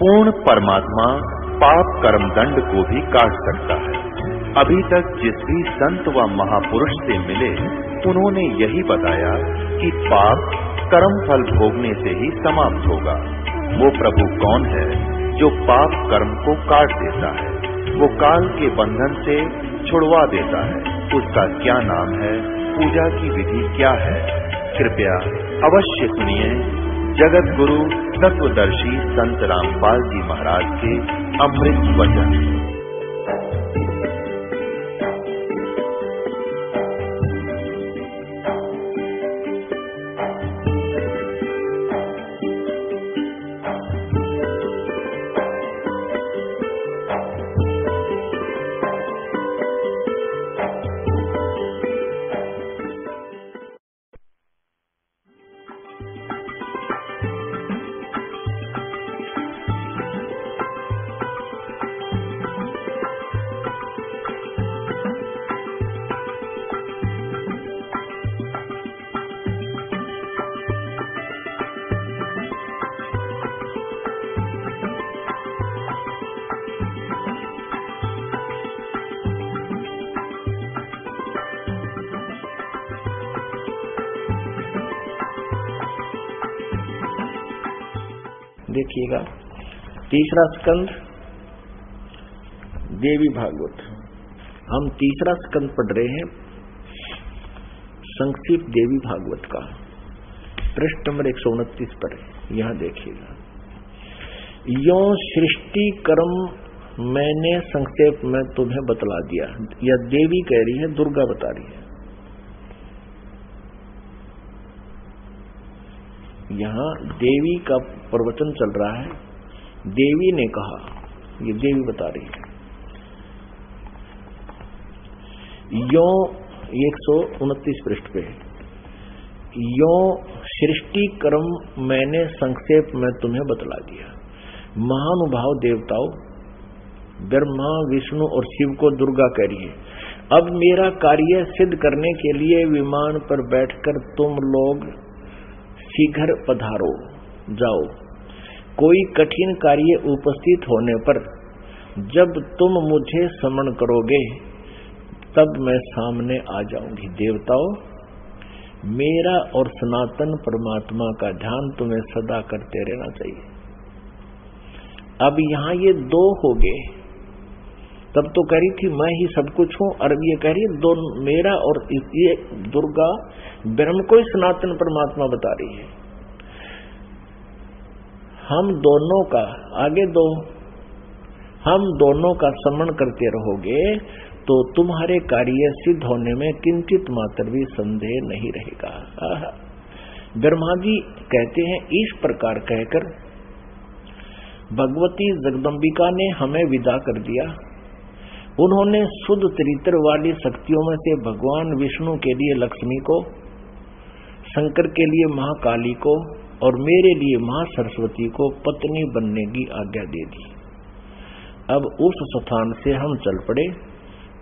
पूर्ण परमात्मा पाप कर्म दंड को भी काट सकता है। अभी तक जिस भी संत व महापुरुष से मिले उन्होंने यही बताया कि पाप कर्म फल भोगने से ही समाप्त होगा। वो प्रभु कौन है जो पाप कर्म को काट देता है, वो काल के बंधन से छुड़वा देता है। उसका क्या नाम है, पूजा की विधि क्या है? कृपया अवश्य सुनिए जगत गुरु तत्वदर्शी संत रामपाल जी महाराज के अमृत वचन। देखिएगा, तीसरा स्कंद देवी भागवत। हम तीसरा स्कंद पढ़ रहे हैं संक्षिप्त देवी भागवत का, पृष्ठ नंबर 129 पर। यहां देखिएगा, यो सृष्टि कर्म मैंने संक्षेप में तुम्हें बतला दिया। यह देवी कह रही है, दुर्गा बता रही है। यहां देवी का प्रवचन चल रहा है। देवी ने कहा, ये देवी बता रही है। यो 129 पृष्ठ पे, यो सृष्टि कर्म मैंने संक्षेप में तुम्हें बतला दिया। महानुभाव देवताओं, ब्रह्मा विष्णु और शिव को दुर्गा कह रही है, अब मेरा कार्य सिद्ध करने के लिए विमान पर बैठकर तुम लोग शीघ्र पधारो जाओ। कोई कठिन कार्य उपस्थित होने पर जब तुम मुझे स्मरण करोगे तब मैं सामने आ जाऊंगी। देवताओं, मेरा और सनातन परमात्मा का ध्यान तुम्हें सदा करते रहना चाहिए। अब यहां ये दो हो गए। तब तो कह रही थी मैं ही सब कुछ हूं, और अब ये कह रही है दो, मेरा और ये दुर्गा ब्रह्म को ही सनातन परमात्मा बता रही है। हम दोनों का आगे दो, हम दोनों का स्मरण करते रहोगे तो तुम्हारे कार्य सिद्ध होने में किंचित मात्र भी संदेह नहीं रहेगा। ब्रह्मा जी कहते हैं, इस प्रकार कहकर भगवती जगदम्बिका ने हमें विदा कर दिया। उन्होंने शुद्ध चरित्र वाली शक्तियों में से भगवान विष्णु के लिए लक्ष्मी को, शंकर के लिए महाकाली को और मेरे लिए मां सरस्वती को पत्नी बनने की आज्ञा दे दी। अब उस स्थान से हम चल पड़े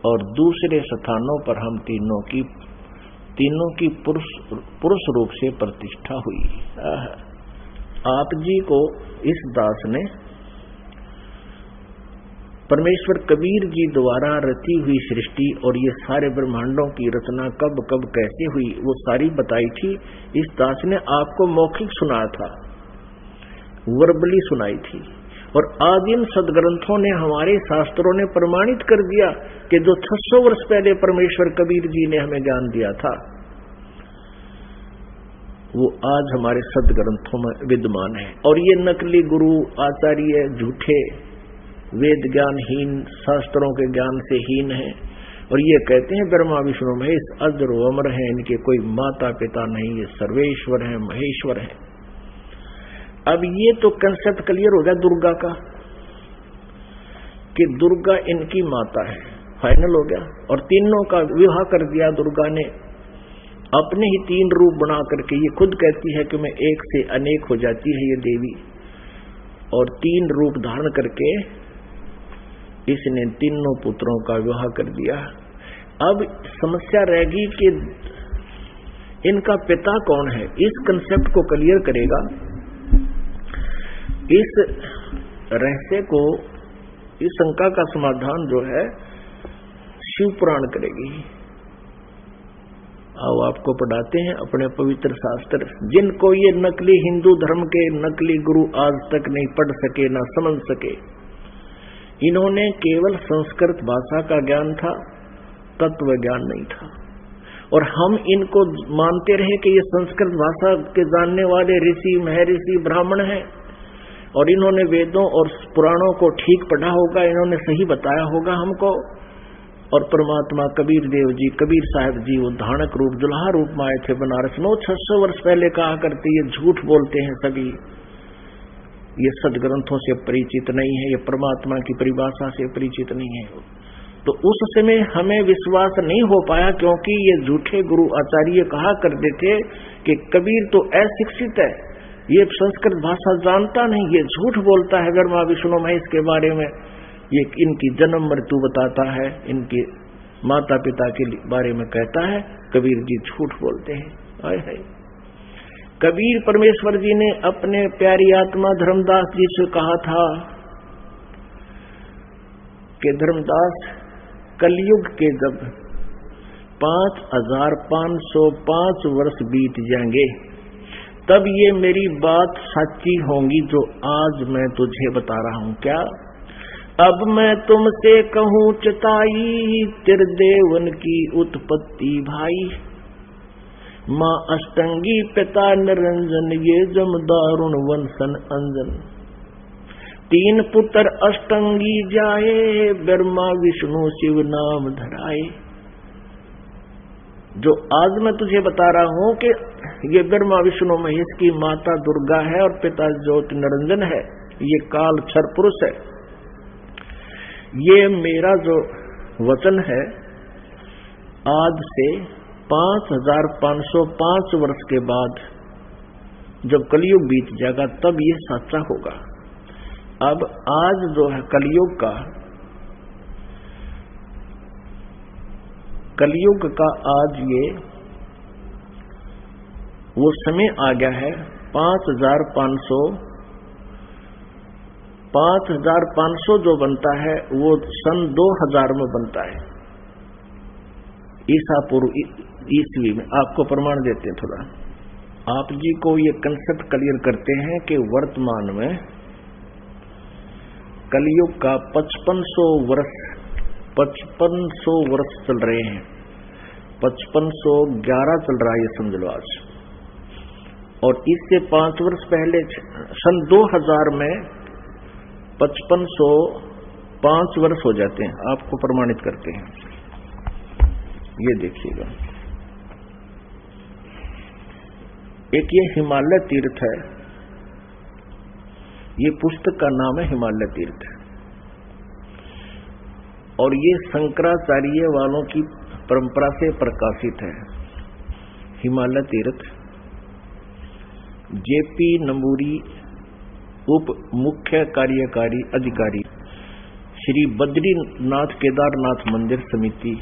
और दूसरे स्थानों पर हम तीनों की पुरुष रूप से प्रतिष्ठा हुई। आप जी को इस दास ने परमेश्वर कबीर जी द्वारा रची हुई सृष्टि और ये सारे ब्रह्मांडों की रचना कब कब कैसे हुई वो सारी बताई थी। इस दास ने आपको मौखिक सुनाया था, वर्बली सुनाई थी, और आदिम सदग्रंथों ने, हमारे शास्त्रों ने प्रमाणित कर दिया कि जो 600 वर्ष पहले परमेश्वर कबीर जी ने हमें ज्ञान दिया था वो आज हमारे सदग्रंथों में विद्यमान है। और ये नकली गुरु आचार्य झूठे, वेद ज्ञानहीन, शास्त्रों के ज्ञान से हीन है, और ये कहते हैं ब्रह्मा विष्णु महेश अजर अमर है, इनके कोई माता पिता नहीं, ये सर्वेश्वर है, महेश्वर है। अब ये तो कंसेप्ट क्लियर हो गया दुर्गा का कि दुर्गा इनकी माता है, फाइनल हो गया। और तीनों का विवाह कर दिया दुर्गा ने, अपने ही 3 रूप बना करके। ये खुद कहती है कि मैं एक से अनेक हो जाती है ये देवी, और 3 रूप धारण करके इसने तीनों पुत्रों का विवाह कर दिया। अब समस्या रहेगी कि इनका पिता कौन है। इस कंसेप्ट को क्लियर करेगा इस रहस्य को, इस शंका का समाधान जो है शिव पुराण करेगी। आओ आपको पढ़ाते हैं अपने पवित्र शास्त्र, जिनको ये नकली हिंदू धर्म के नकली गुरु आज तक नहीं पढ़ सके, ना समझ सके। इन्होंने केवल संस्कृत भाषा का ज्ञान था, तत्व ज्ञान नहीं था। और हम इनको मानते रहे कि ये संस्कृत भाषा के जानने वाले ऋषि, महर्षि, ब्राह्मण हैं और इन्होंने वेदों और पुराणों को ठीक पढ़ा होगा, इन्होंने सही बताया होगा हमको। और परमात्मा कबीर देव जी, कबीर साहब जी, वो धानक रूप, दुल्हा रूप में आए थे बनारस में। 600 वर्ष पहले कहा करते ये झूठ बोलते हैं सभी, ये सदग्रंथों से परिचित नहीं है, ये परमात्मा की परिभाषा से परिचित नहीं है। तो उस समय हमें विश्वास नहीं हो पाया, क्योंकि ये झूठे गुरु आचार्य कहा करते थे कि कबीर तो अशिक्षित है, ये संस्कृत भाषा जानता नहीं, ये झूठ बोलता है ब्रह्मा विष्णु महेश के बारे में, ये इनकी जन्म मृत्यु बताता है, इनके माता पिता के बारे में कहता है। कबीर जी झूठ बोलते हैं। हाय हाय। कबीर परमेश्वर जी ने अपने प्यारी आत्मा धर्मदास जी से कहा था कि धर्मदास, कलयुग के जब 5505 वर्ष बीत जाएंगे, तब ये मेरी बात सच्ची होंगी जो आज मैं तुझे बता रहा हूं। क्या? अब मैं तुमसे कहूं चताई, त्रिदेवन की उत्पत्ति भाई। माँ अष्टंगी पिता निरंजन, ये जमदारुण वंशन अंजन। 3 पुत्र अष्टंगी जाए, ब्रह्मा विष्णु शिव नाम धराए। जो आज मैं तुझे बता रहा हूं कि ये ब्रह्मा विष्णु महेश की माता दुर्गा है और पिता ज्योति निरंजन है, ये काल क्षर पुरुष है। ये मेरा जो वचन है, आज से 5505 वर्ष के बाद जब कलयुग बीत जाएगा, तब ये सच्चा होगा। अब आज जो है कलयुग का आज ये वो समय आ गया है। 5500 जो बनता है वो सन 2000 में बनता है, ईसा पूर्व ईस्वी में। आपको प्रमाण देते हैं थोड़ा, आप जी को ये कंसेप्ट क्लियर करते हैं कि वर्तमान में कलयुग का 5500 वर्ष चल रहे हैं। 5511 चल रहा है ये समझ लो आज। और इससे 5 वर्ष पहले सन 2000 में 5505 वर्ष हो जाते हैं। आपको प्रमाणित करते हैं, ये देखिएगा। एक ये हिमालय तीर्थ है, ये पुस्तक का नाम है हिमालय तीर्थ, और ये शंकराचार्य वालों की परंपरा से प्रकाशित है। हिमालय तीर्थ जेपी नंबूरी उप मुख्य कार्यकारी अधिकारी, श्री बद्रीनाथ केदारनाथ मंदिर समिति,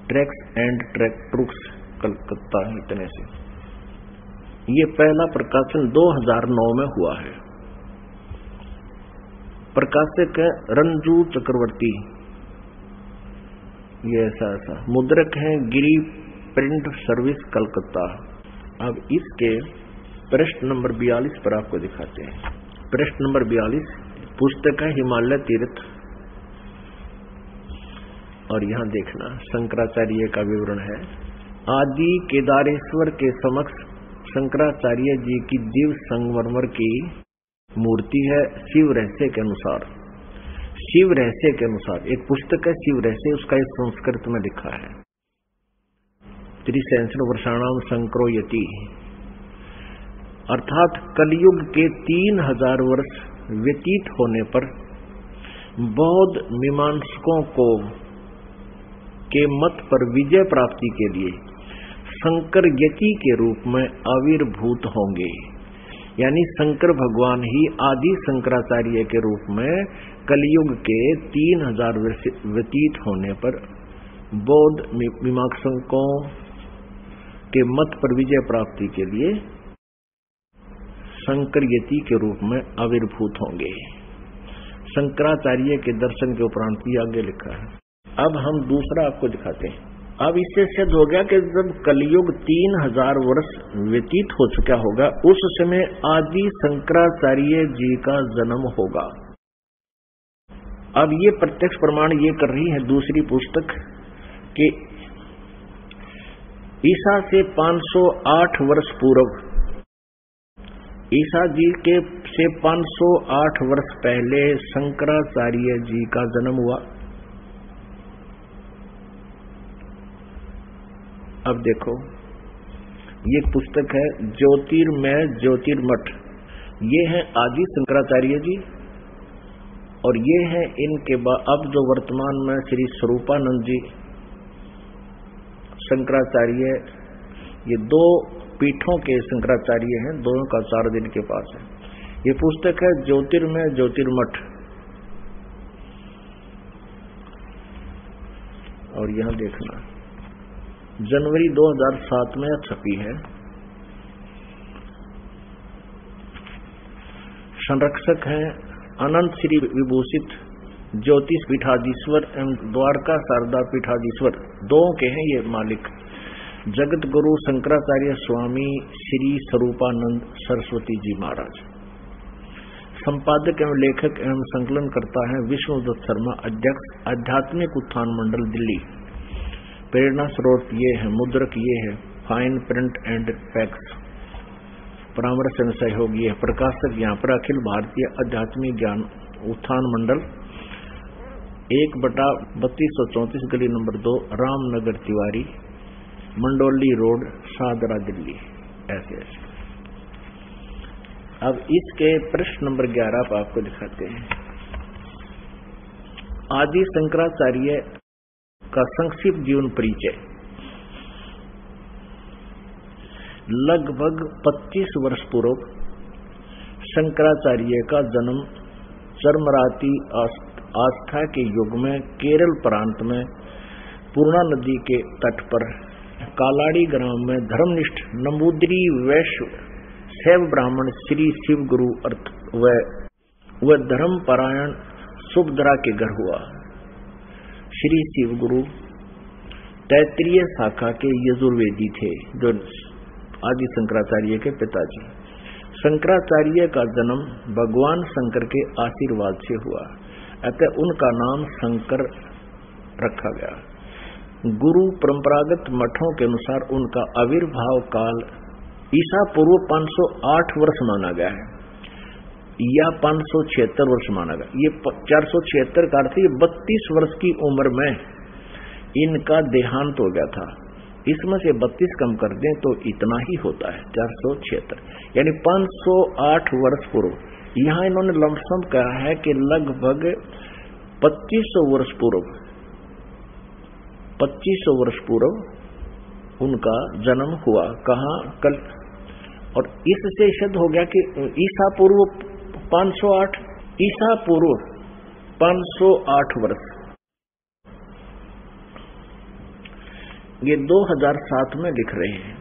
ट्रैक्स एंड ट्रुक्स, कलकत्ता, इतने से। ये पहला प्रकाशन 2009 में हुआ है। प्रकाशक है रंजू चक्रवर्ती, ये ऐसा मुद्रक है गिरी प्रिंट सर्विस, कलकत्ता। अब इसके पृष्ठ नंबर 42 पर आपको दिखाते हैं। पृष्ठ नंबर 42 पुस्तक है हिमालय तीर्थ, और यहां देखना शंकराचार्य का विवरण है। आदि केदारेश्वर के समक्ष शंकराचार्य जी की दिव्य संगमरमर की मूर्ति है। शिव रहस्य के अनुसार, शिव रहस्य के अनुसार एक पुस्तक है शिव रहस्य, उसका इस संस्कृत में लिखा है। 300 वर्षाणाम शंकरो यति, अर्थात कलयुग के 3000 वर्ष व्यतीत होने पर बौद्ध मीमांसकों को के मत पर विजय प्राप्ति के लिए शंकर यति के रूप में आविर्भूत होंगे। यानी शंकर भगवान ही आदि शंकराचार्य के रूप में कलयुग के 3000 वर्ष व्यतीत होने पर बौद्ध मीमांसकों के मत पर विजय प्राप्ति के लिए शंकरयति के रूप में आविर्भूत होंगे। शंकराचार्य के दर्शन के उपरांत ही आगे लिखा है। अब हम दूसरा आपको दिखाते हैं। अब इससे सिद्ध हो गया कि जब कलयुग 3000 वर्ष व्यतीत हो चुका होगा, उस समय आदि शंकराचार्य जी का जन्म होगा। अब ये प्रत्यक्ष प्रमाण ये कर रही है दूसरी पुस्तक कि ईसा से 508 वर्ष पूर्व, ईसा जी के से 508 वर्ष पहले शंकराचार्य जी का जन्म हुआ। अब देखो, ये पुस्तक है ज्योतिर्मय ज्योतिर्मठ। ये है आदि शंकराचार्य जी और ये है इनके अब जो वर्तमान में श्री स्वरूपानंद जी शंकराचार्य, ये दो पीठों के शंकराचार्य हैं, दोनों का 4 दिन के पास है। ये पुस्तक है ज्योतिर्मय ज्योतिर्मठ। और यहां देखना, जनवरी 2007 में छपी है। संरक्षक हैं अनंत श्री विभूषित ज्योतिष पीठाधीश्वर एवं द्वारका शारदा पीठाधीश्वर, दो के हैं ये मालिक, जगत गुरु शंकराचार्य स्वामी श्री स्वरूपानंद सरस्वती जी महाराज। संपादक एवं लेखक एवं संकलन करता है विष्णुदत्त शर्मा, अध्यक्ष आध्यात्मिक उत्थान मंडल दिल्ली। प्रेरणा स्रोत ये है, मुद्रक ये है, फाइन प्रिंट एंड फैक्स। परामर्श एवं सहयोग ये है, प्रकाशक यहाँ पर अखिल भारतीय आध्यात्मिक ज्ञान उत्थान मंडल, 1/3234 गली नंबर 2, रामनगर तिवारी, मंडोली रोड, शाहदरा दिल्ली। ऐसे अब इसके प्रश्न नंबर 11 पर आपको दिखाते हैं। आदि शंकराचार्य का संक्षिप्त जीवन परिचय। लगभग 25 वर्ष पूर्व शंकराचार्य का जन्म चरमराती आस्था के युग में केरल प्रांत में पूर्णा नदी के तट पर कालाड़ी ग्राम में धर्मनिष्ठ नंबूदरी वैश्य शैव ब्राह्मण श्री शिव गुरु अर्थ व धर्मपरायण सुभद्रा के घर हुआ। श्री शिव गुरु तैत्रीय शाखा के यजुर्वेदी थे, जो आदि शंकराचार्य के पिताजी। शंकराचार्य का जन्म भगवान शंकर के आशीर्वाद से हुआ, अतः उनका नाम शंकर रखा गया। गुरु परंपरागत मठों के अनुसार उनका आविर्भाव काल ईसा पूर्व 508 वर्ष माना गया है या 576 वर्ष माना गया। ये 476 का अर्थ, ये 32 वर्ष की उम्र में इनका देहांत हो गया था। इसमें से 32 कम कर दें तो इतना ही होता है, 476, यानी 508 वर्ष पूर्व। यहाँ इन्होंने लमसम कहा है कि लगभग 2500 वर्ष पूर्व, 2500 वर्ष पूर्व उनका जन्म हुआ। कहाँ? कल। और इससे सिद्ध हो गया कि ईसा पूर्व 508, ईसा पूर्व 508 वर्ष, ये 2007 में लिख रहे हैं।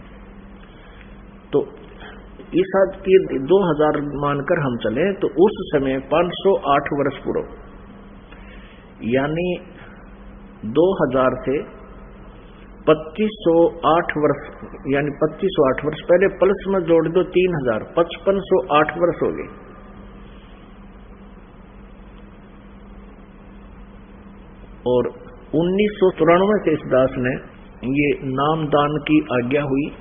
तो ईसा की 2000 मानकर हम चले तो उस समय 508 वर्ष पूर्व, यानी 2000 से 2508 वर्ष, यानी 2508 वर्ष पहले प्लस में जोड़ दो 3000, 5508 वर्ष हो गए। और 1993 से इस दास ने ये नामदान की आज्ञा हुई।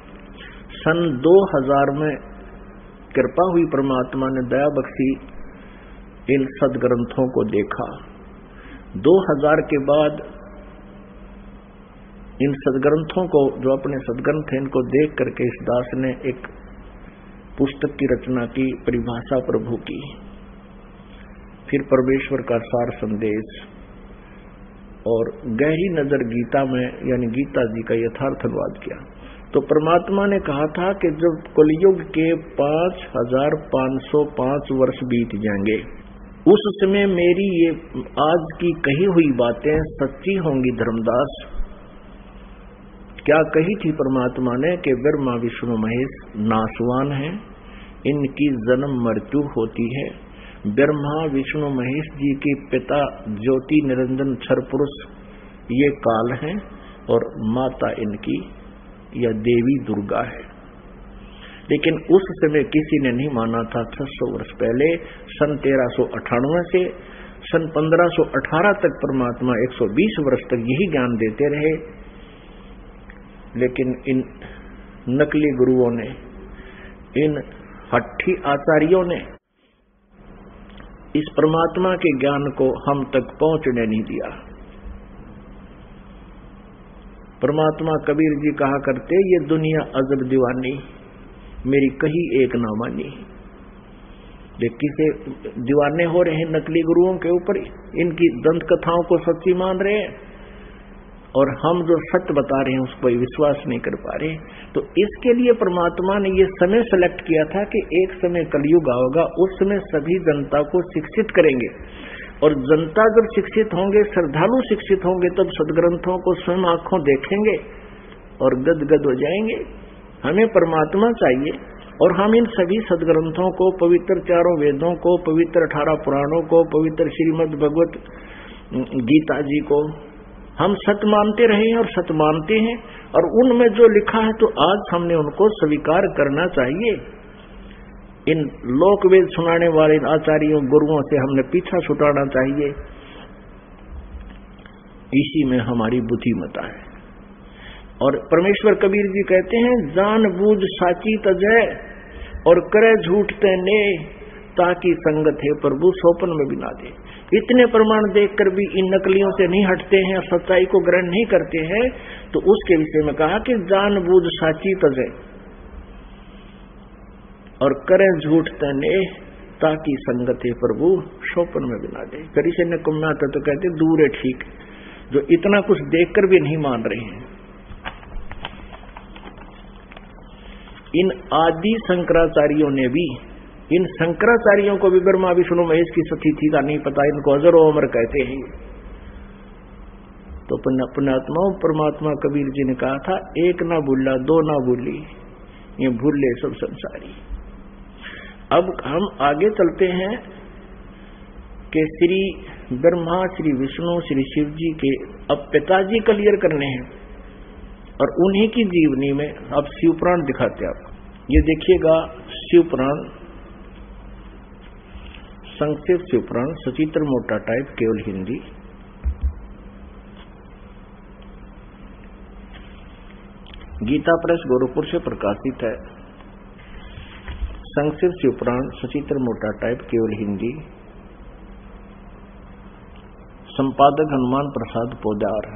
सन 2000 में कृपा हुई, परमात्मा ने दया बख्शी, इन सदग्रंथों को देखा। 2000 के बाद इन सदग्रंथों को, जो अपने सदग्रंथ हैं, इनको देख करके इस दास ने एक पुस्तक की रचना की, परिभाषा प्रभु की, फिर परमेश्वर का सार संदेश और गहरी नजर गीता में, यानी गीता जी का यथार्थ अनुवाद किया। तो परमात्मा ने कहा था कि जब कलयुग के 5505 वर्ष बीत जाएंगे, उस समय मेरी ये आज की कही हुई बातें सच्ची होंगी। धर्मदास, क्या कही थी परमात्मा ने कि ब्रह्मा विष्णु महेश नाशवान हैं, इनकी जन्म मृत्यु होती है। ब्रह्मा विष्णु महेश जी के पिता ज्योति निरंजन क्षर पुरुष ये काल हैं और माता इनकी या देवी दुर्गा है। लेकिन उस समय किसी ने नहीं माना था। 600 वर्ष पहले सन 1398 से सन 1518 तक परमात्मा 120 वर्ष तक यही ज्ञान देते रहे। लेकिन इन नकली गुरुओं ने, इन हट्ठी आचार्यों ने इस परमात्मा के ज्ञान को हम तक पहुंचने नहीं दिया। परमात्मा कबीर जी कहा करते, ये दुनिया अजब दीवानी, मेरी कही एक ना मानी। किसे दीवाने हो रहे हैं नकली गुरुओं के ऊपर, इनकी दंत कथाओं को सच्ची मान रहे हैं और हम जो सत्य बता रहे हैं उस पर विश्वास नहीं कर पा रहे। तो इसके लिए परमात्मा ने ये समय सेलेक्ट किया था कि एक समय कलयुग आओगा, उस समय सभी जनता को शिक्षित करेंगे और जनता जब शिक्षित होंगे, श्रद्धालु शिक्षित होंगे, तब सदग्रंथों को स्वयं आंखों देखेंगे और गदगद हो जाएंगे। हमें परमात्मा चाहिए और हम इन सभी सदग्रंथों को, पवित्र चारों वेदों को, पवित्र 18 पुराणों को, पवित्र श्रीमद् भगवत गीता जी को हम सत्य मानते रहे हैं और सत्य मानते हैं और उनमें जो लिखा है तो आज हमने उनको स्वीकार करना चाहिए। इन लोकवेद सुनाने वाले आचार्यों गुरुओं से हमने पीछा छुटाना चाहिए। इसी में हमारी बुद्धिमता है। और परमेश्वर कबीर जी कहते हैं, जान बूझ साची तजय और करे झूठ तने, ताकि संगत है प्रभु सोपन में भी ना दे। इतने प्रमाण देखकर भी इन नकलियों से नहीं हटते हैं और सच्चाई को ग्रहण नहीं करते हैं। तो उसके विषय में कहा कि जान बूझ साची तजय और करें झूठ तने, ताकि संगत है प्रभु सोपन में भी ना दे। करीशे ने कुमना तो कहते दूर है ठीक, जो इतना कुछ देखकर भी नहीं मान रहे हैं। इन आदि शंकराचार्यों ने भी, इन शंकराचार्यों को भी ब्रह्मा विष्णु महेश की सतिथि का नहीं पता, इनको अजर अमर कहते हैं। तो पुण्यात्माओं, परमात्मा कबीर जी ने कहा था, एक ना भूला दो ना भूली, ये भूले सब संसारी। अब हम आगे चलते हैं कि श्री ब्रह्मा, श्री विष्णु, श्री शिव जी के अब पिताजी क्लियर करने हैं और उन्हीं की जीवनी में अब शिव पुराण दिखाते हैं। आप ये देखिएगा, शिव पुराण, संक्षिप्त शिव पुराण, सचित्र मोटा टाइप, केवल हिंदी। गीता प्रेस गोरखपुर से प्रकाशित है। संक्षिप्त शिव पुराण, सचित्र मोटा टाइप, केवल हिंदी। संपादक हनुमान प्रसाद पोदार।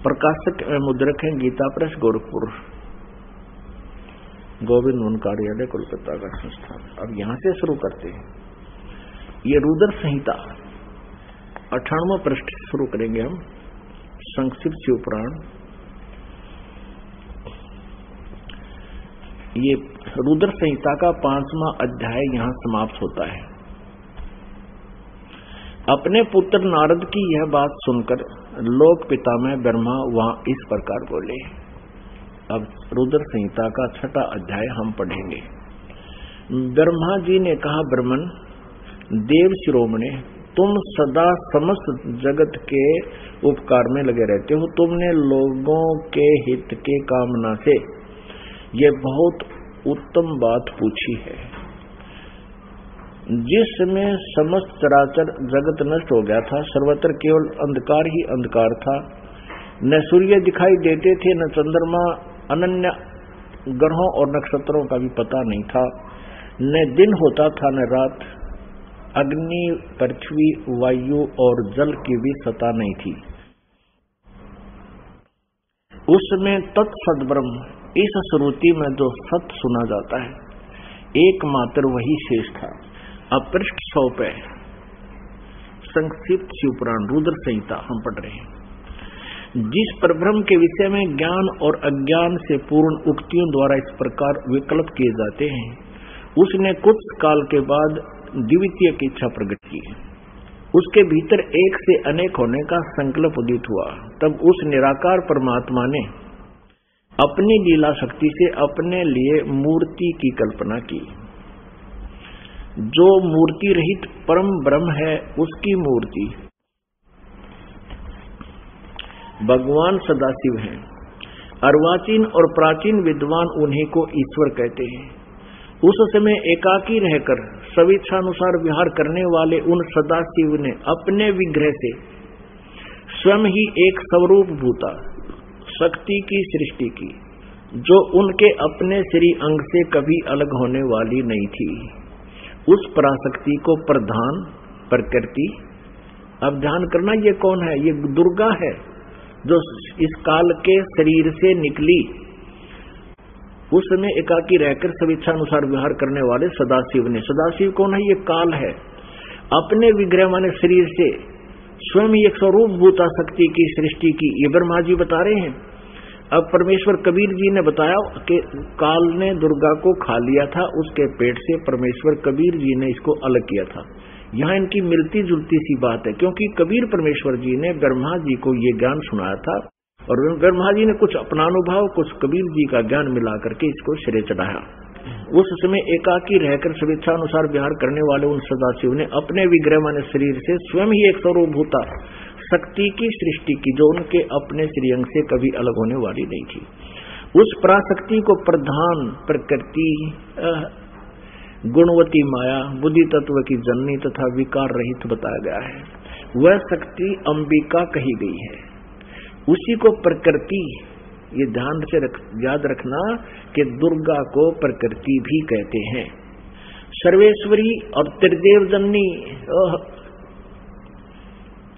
प्रकाशक मुद्रक हैं गीता प्रेस गोरखपुर, गोविंद वन कार्यालय, कोलकाता का संस्थान। अब यहां से शुरू करते हैं। ये रुद्र संहिता 98वां पृष्ठ शुरू करेंगे हम। संक्षिप्त शिव पुराण, ये रुद्र संहिता का 5वां अध्याय यहां समाप्त होता है। अपने पुत्र नारद की यह बात सुनकर लोक पितामह ब्रह्मा वहां इस प्रकार बोले। अब रुद्र संहिता का 6वां अध्याय हम पढ़ेंगे। ब्रह्मा जी ने कहा, ब्रह्मन, देव शिरोमणे, तुम सदा समस्त जगत के उपकार में लगे रहते हो। तुमने लोगों के हित के कामना से ये बहुत उत्तम बात पूछी है। जिसमें समस्त चराचर जगत नष्ट हो गया था, सर्वत्र केवल अंधकार ही अंधकार था। न सूर्य दिखाई देते थे, न चंद्रमा, अनन्य ग्रहों और नक्षत्रों का भी पता नहीं था। न दिन होता था न रात। अग्नि, पृथ्वी, वायु और जल की भी सत्ता नहीं थी। उसमें तत्सद ब्रह्म, इस श्रुति में जो सत्य सुना जाता है, एकमात्र वही शेष था। अब पृष्ठ 100 पे संक्षिप्त शिवपुराण रुद्र संहिता हम पढ़ रहे हैं। जिस परब्रह्म के विषय में ज्ञान और अज्ञान से पूर्ण उक्तियों द्वारा इस प्रकार विकल्प किए जाते हैं, उसने कुछ काल के बाद द्वितीय की इच्छा प्रकट की। उसके भीतर एक से अनेक होने का संकल्प उदित हुआ। तब उस निराकार परमात्मा ने अपनी लीला शक्ति से अपने लिए मूर्ति की कल्पना की। जो मूर्ति रहित परम ब्रह्म है उसकी मूर्ति भगवान सदाशिव हैं। अर्वाचीन और प्राचीन विद्वान उन्हीं को ईश्वर कहते हैं। उस समय एकाकी रहकर स्वेच्छानुसार विहार करने वाले उन सदाशिव ने अपने विग्रह से स्वयं ही एक स्वरूप भूता शक्ति की सृष्टि की, जो उनके अपने श्री अंग से कभी अलग होने वाली नहीं थी। उस पराशक्ति को प्रधान प्रकृति, अब ध्यान करना, ये कौन है? ये दुर्गा है, जो इस काल के शरीर से निकली। उस समय एकाकी रहकर स्वेच्छानुसार विहार करने वाले सदाशिव ने, सदाशिव कौन है? ये काल है। अपने विग्रह माने शरीर से स्वयं एक स्वरूप भूता शक्ति की सृष्टि की, ये ब्रह्मा जी बता रहे हैं। अब परमेश्वर कबीर जी ने बताया कि काल ने दुर्गा को खा लिया था, उसके पेट से परमेश्वर कबीर जी ने इसको अलग किया था। यहाँ इनकी मिलती जुलती सी बात है, क्योंकि कबीर परमेश्वर जी ने ब्रह्मा जी को ये ज्ञान सुनाया था और ब्रह्मा जी ने कुछ अपना अनुभव, कुछ कबीर जी का ज्ञान मिला करके इसको सिरे चढ़ाया। उस समय एकाकी रहकर स्वेच्छानुसार विहार करने वाले उन सदाशिव ने अपने विग्रह माने शरीर से स्वयं ही एक स्वरूप भूता शक्ति की सृष्टि की, जो उनके अपने श्रीअंग से कभी अलग होने वाली नहीं थी। उस पराशक्ति को प्रधान प्रकृति, गुणवती माया, बुद्धि तत्व की जननी तथा विकार रहित बताया गया है। वह शक्ति अंबिका कही गई है। उसी को प्रकृति, ये ध्यान से याद रखना कि दुर्गा को प्रकृति भी कहते हैं। सर्वेश्वरी और त्रिदेव जननी,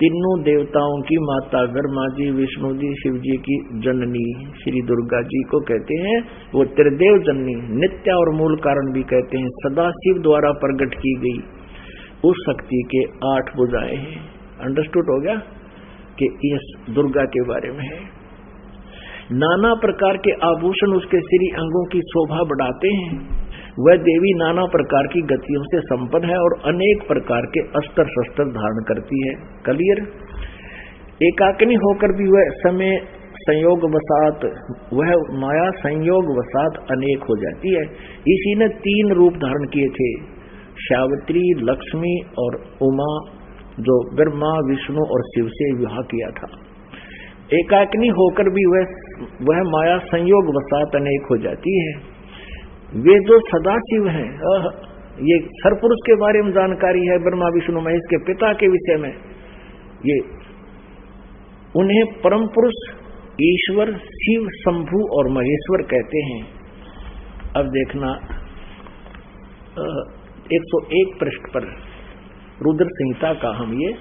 तीनों देवताओं की माता ब्रह्मा जी, विष्णु जी, शिव जी की जननी श्री दुर्गा जी को कहते हैं। वो त्रिदेव जननी, नित्य और मूल कारण भी कहते हैं। सदाशिव द्वारा प्रकट की गई उस शक्ति के 8 भुजाएं हैं। अंडरस्टूड हो गया कि इस दुर्गा के बारे में है। नाना प्रकार के आभूषण उसके श्री अंगों की शोभा बढ़ाते हैं। वह देवी नाना प्रकार की गतियों से संपन्न है और अनेक प्रकार के अस्त्र शस्त्र धारण करती है। क्लियर? एकाकिनी होकर भी वह समय संयोग वसात, वह माया संयोग वसात अनेक हो जाती है। इसी ने 3 रूप धारण किए थे, सावित्री, लक्ष्मी और उमा, जो ब्रह्मा, विष्णु और शिव से विवाह किया था। एकाकिनी होकर भी वह माया संयोग वसात अनेक हो जाती है। वे जो सदाशिव हैं, ये सरपुरुष के बारे में जानकारी है, ब्रह्मा विष्णु महेश के पिता के विषय में। ये उन्हें परम पुरुष ईश्वर शिव शंभु और महेश्वर कहते हैं। अब देखना 101 पृष्ठ पर रुद्र संहिता का हम ये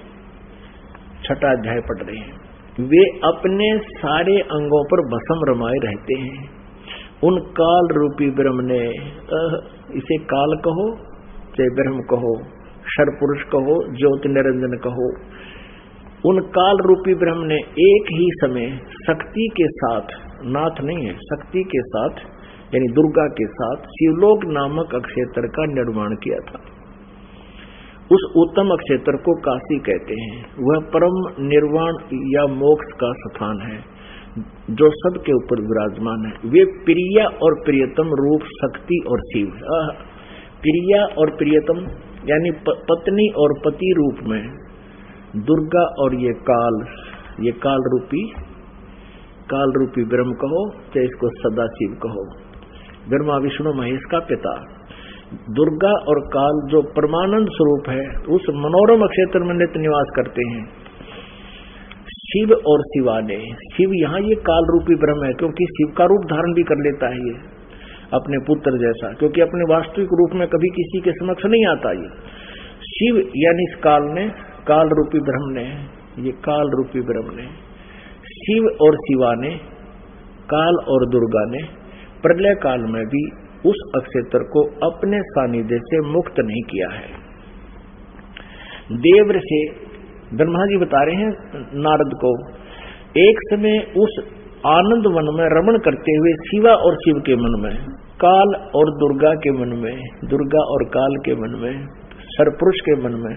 6वां अध्याय पढ़ रहे हैं। वे अपने सारे अंगों पर भस्म रमाए रहते हैं। उन काल रूपी ब्रह्म ने, इसे काल कहो चाहे ब्रह्म कहो, शरपुरुष कहो, ज्योति निरंजन कहो, उन काल रूपी ब्रह्म ने एक ही समय शक्ति के साथ, नाथ नहीं है, शक्ति के साथ यानी दुर्गा के साथ शिवलोक नामक अक्षेत्र का निर्माण किया था। उस उत्तम अक्षेत्र को काशी कहते हैं। वह परम निर्वाण या मोक्ष का स्थान है जो सबके ऊपर विराजमान है। वे प्रिया और प्रियतम रूप शक्ति और शिव, प्रिया और प्रियतम यानी पत्नी और पति रूप में दुर्गा और ये काल रूपी ब्रह्म कहो चाहे इसको सदाशिव कहो, ब्रह्मा विष्णु महेश का पिता। दुर्गा और काल जो परमानंद स्वरूप है उस मनोरम क्षेत्र में नित्य निवास करते हैं। शिव और शिवाने, शिव यहाँ ये काल रूपी ब्रह्म है क्योंकि शिव का रूप धारण भी कर लेता है ये अपने पुत्र जैसा, क्योंकि अपने वास्तविक रूप में कभी किसी के समक्ष नहीं आता। ये शिव यानी इस काल रूपी ब्रह्म ने, ये काल रूपी ब्रह्म ने, शिव और शिवा ने, काल और दुर्गा ने प्रलय काल में भी उस अक्षेत्र को अपने सानिध्य से मुक्त नहीं किया है। देव से ब्रह्मा जी बता रहे हैं नारद को, एक समय उस आनंद वन में रमण करते हुए शिवा और शिव के मन में, काल और दुर्गा के मन में, दुर्गा और काल के मन में, सरपुरुष के मन में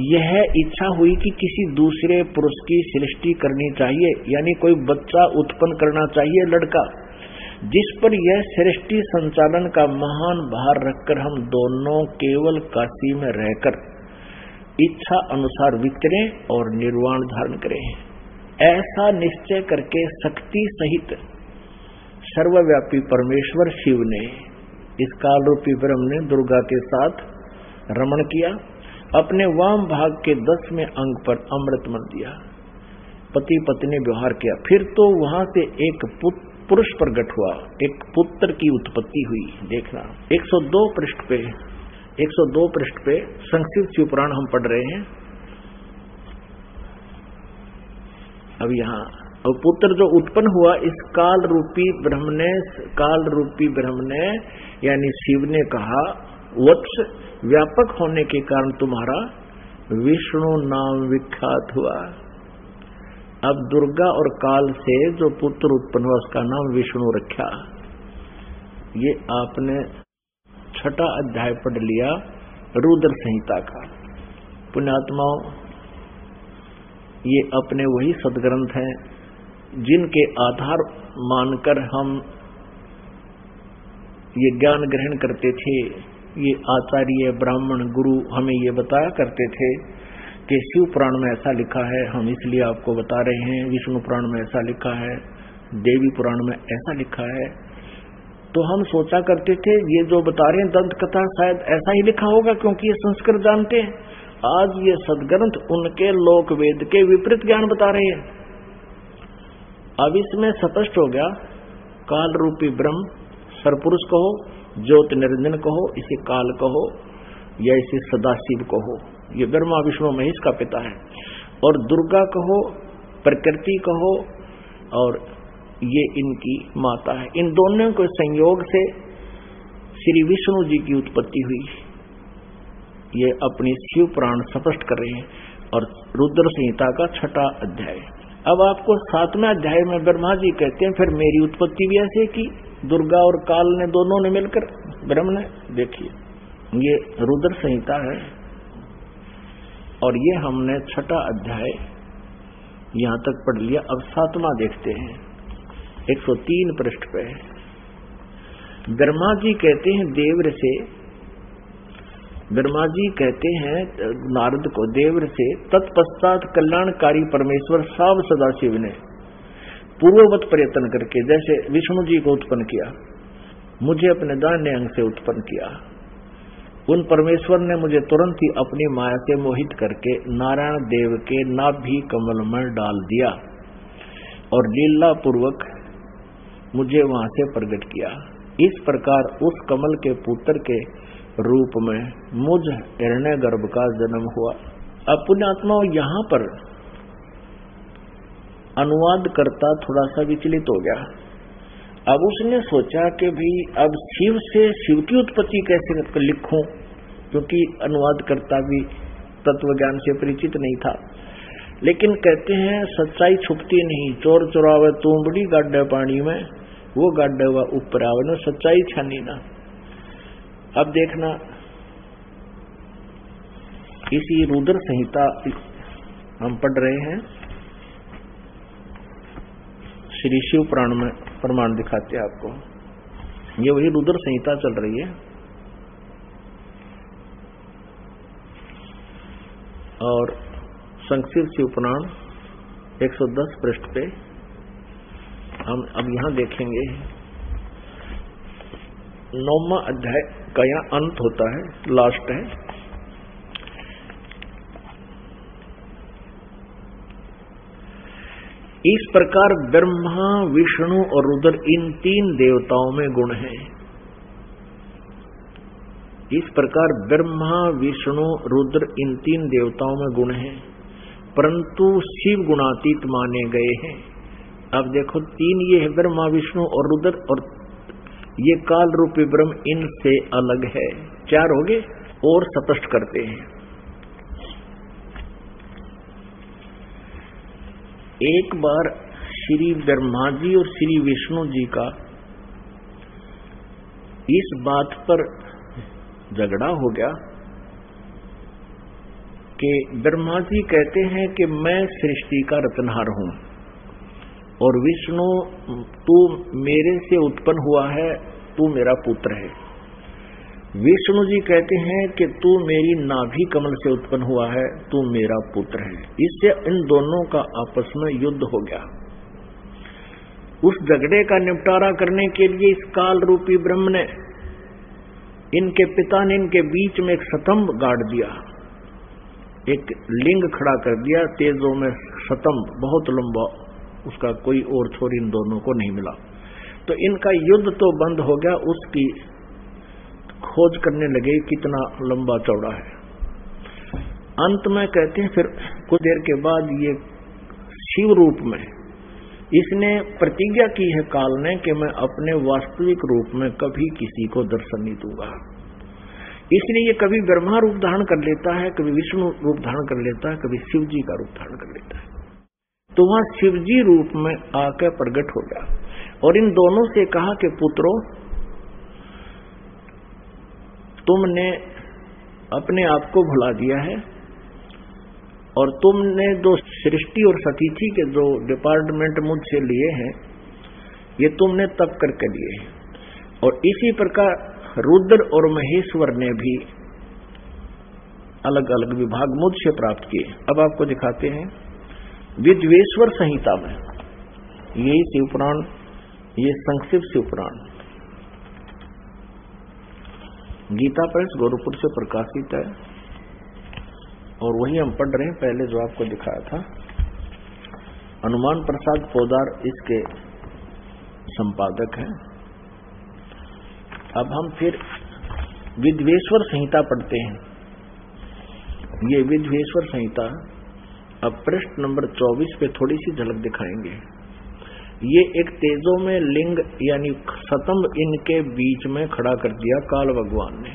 यह इच्छा हुई कि किसी दूसरे पुरुष की सृष्टि करनी चाहिए, यानी कोई बच्चा उत्पन्न करना चाहिए, लड़का। जिस पर यह सृष्टि संचालन का महान भार रखकर हम दोनों केवल काशी में रहकर इच्छा अनुसार विचरें और निर्वाण धारण करें, ऐसा निश्चय करके शक्ति सहित सर्वव्यापी परमेश्वर शिव ने, इस काल रूपी ब्रह्म ने दुर्गा के साथ रमण किया। अपने वाम भाग के 10वें अंग पर अमृत मल दिया, पति पत्नी व्यवहार किया। फिर तो वहां से एक पुरुष प्रकट हुआ, एक पुत्र की उत्पत्ति हुई। देखना 102 पृष्ठ पे संक्षिप्त शिव पुराण हम पढ़ रहे हैं। अब यहाँ और पुत्र जो उत्पन्न हुआ, इस काल रूपी ब्रह्म ने यानी शिव ने कहा, वत्स व्यापक होने के कारण तुम्हारा विष्णु नाम विख्यात हुआ। अब दुर्गा और काल से जो पुत्र उत्पन्न हुआ उसका नाम विष्णु रखा। ये आपने 6वां अध्याय पढ़ लिया रुद्र संहिता का। पुण्यात्माओं, ये अपने वही सदग्रंथ हैं जिनके आधार मानकर हम ये ज्ञान ग्रहण करते थे। ये आचार्य ब्राह्मण गुरु हमें ये बताया करते थे कि शिव पुराण में ऐसा लिखा है, हम इसलिए आपको बता रहे हैं। विष्णु पुराण में ऐसा लिखा है, देवी पुराण में ऐसा लिखा है। तो हम सोचा करते थे ये जो बता रहे हैं दंत कथा शायद ऐसा ही लिखा होगा, क्योंकि ये संस्कृत जानते हैं। आज ये सदग्रंथ उनके लोक वेद के विपरीत ज्ञान बता रहे हैं। अब इसमें स्पष्ट हो गया, काल रूपी ब्रह्म सरपुरुष कहो, ज्योति निरंजन कहो, इसे काल कहो या इसे सदाशिव कहो, ये ब्रह्मा विष्णु महेश का पिता है। और दुर्गा कहो, प्रकृति कहो, और ये इनकी माता है। इन दोनों के संयोग से श्री विष्णु जी की उत्पत्ति हुई। ये अपनी शिव पुराण स्पष्ट कर रहे हैं। और रुद्र संहिता का 6वां अध्याय। अब आपको 7वें अध्याय में ब्रह्मा जी कहते हैं फिर मेरी उत्पत्ति भी ऐसे की, दुर्गा और काल ने दोनों ने मिलकर ब्रह्म ने। देखिए ये रुद्र संहिता है और ये हमने 6वां अध्याय यहां तक पढ़ लिया। अब 7वां देखते हैं 103 पृष्ठ पे। ब्रह्मा जी कहते हैं देवर से, ब्रह्मा जी कहते हैं नारद को देवर से, तत्पश्चात कल्याणकारी परमेश्वर साव सदाशिव ने पूर्ववत प्रयत्न करके जैसे विष्णु जी को उत्पन्न किया, मुझे अपने दाहिने अंग से उत्पन्न किया। उन परमेश्वर ने मुझे तुरंत ही अपनी माया से मोहित करके नारायण देव के नाभि कमल में डाल दिया और लीला पूर्वक मुझे वहां से प्रकट किया। इस प्रकार उस कमल के पुत्र के रूप में मुझ हिरण्य गर्भ का जन्म हुआ। अब पुण्यात्माओं, यहां पर अनुवाद करता थोड़ा सा विचलित हो गया। अब उसने सोचा कि भाई अब शिव से शिव की उत्पत्ति कैसे लिखूं, क्योंकि अनुवाद करता भी तत्व ज्ञान से परिचित नहीं था। लेकिन कहते हैं सच्चाई छुपती नहीं, चोर चुरावे तूंबड़ी गाड्डे पानी में, वो गाड्डे हुआ ऊपर आवे ना, सच्चाई छानी ना। अब देखना इसी रुद्र संहिता हम पढ़ रहे हैं, श्री शिव पुराण में प्रमाण दिखाते हैं आपको। ये वही रुद्र संहिता चल रही है और संक्षिप्त शिव पुराण 110 पृष्ठ पे हम अब यहां देखेंगे 9वां अध्याय का यहाँ अंत होता है, लास्ट है। इस प्रकार ब्रह्मा विष्णु और रुद्र इन 3 देवताओं में गुण हैं। इस प्रकार ब्रह्मा विष्णु रुद्र इन 3 देवताओं में गुण हैं, परंतु शिव गुणातीत माने गए हैं। अब देखो 3 ये है, ब्रह्मा विष्णु और रुद्र, और ये काल रूपी ब्रह्म इनसे अलग है। 4 हो गए और स्पष्ट करते हैं। एक बार श्री ब्रह्मा जी और श्री विष्णु जी का इस बात पर झगड़ा हो गया कि ब्रह्मा जी कहते हैं कि मैं सृष्टि का रचनहार हूं और विष्णु तू मेरे से उत्पन्न हुआ है, तू मेरा पुत्र है। विष्णु जी कहते हैं कि तू मेरी नाभि कमल से उत्पन्न हुआ है, तू मेरा पुत्र है। इससे इन दोनों का आपस में युद्ध हो गया। उस झगड़े का निपटारा करने के लिए इस काल रूपी ब्रह्म ने, इनके पिता ने इनके बीच में एक स्तंभ गाड़ दिया, एक लिंग खड़ा कर दिया, तेजों में स्तंभ बहुत लंबा, उसका कोई और छोर इन दोनों को नहीं मिला। तो इनका युद्ध तो बंद हो गया, उसकी खोज करने लगे कितना लंबा चौड़ा है। अंत में कहते हैं फिर कुछ देर के बाद ये शिव रूप में इसने प्रतिज्ञा की है काल ने कि मैं अपने वास्तविक रूप में कभी किसी को दर्शन नहीं दूंगा। इसलिए ये कभी ब्रह्मा रूप धारण कर लेता है, कभी विष्णु रूप धारण कर लेता है, कभी शिव जी का रूप धारण कर लेता है। तो वहां शिव जी रूप में आकर प्रकट हो गया और इन दोनों से कहा कि पुत्रों, तुमने अपने आप को भुला दिया है और तुमने दो सृष्टि और सतीथि के जो डिपार्टमेंट मुझसे लिए हैं, ये तुमने तप करके लिए हैं। और इसी प्रकार रुद्र और महेश्वर ने भी अलग अलग विभाग मुझसे प्राप्त किए। अब आपको दिखाते हैं विद्वेश्वर संहिता में, यही शिवपुराण, ये संक्षिप्त शिवपुराण गीता प्रेस गोरखपुर से प्रकाशित है और वही हम पढ़ रहे हैं। पहले जो आपको दिखाया था, हनुमान प्रसाद पोदार इसके संपादक हैं। अब हम फिर विद्वेश्वर संहिता पढ़ते हैं। ये विद्वेश्वर संहिता अब पृष्ठ नंबर 24 पे थोड़ी सी झलक दिखाएंगे। ये एक तेजों में लिंग यानी स्तंभ इनके बीच में खड़ा कर दिया काल भगवान ने,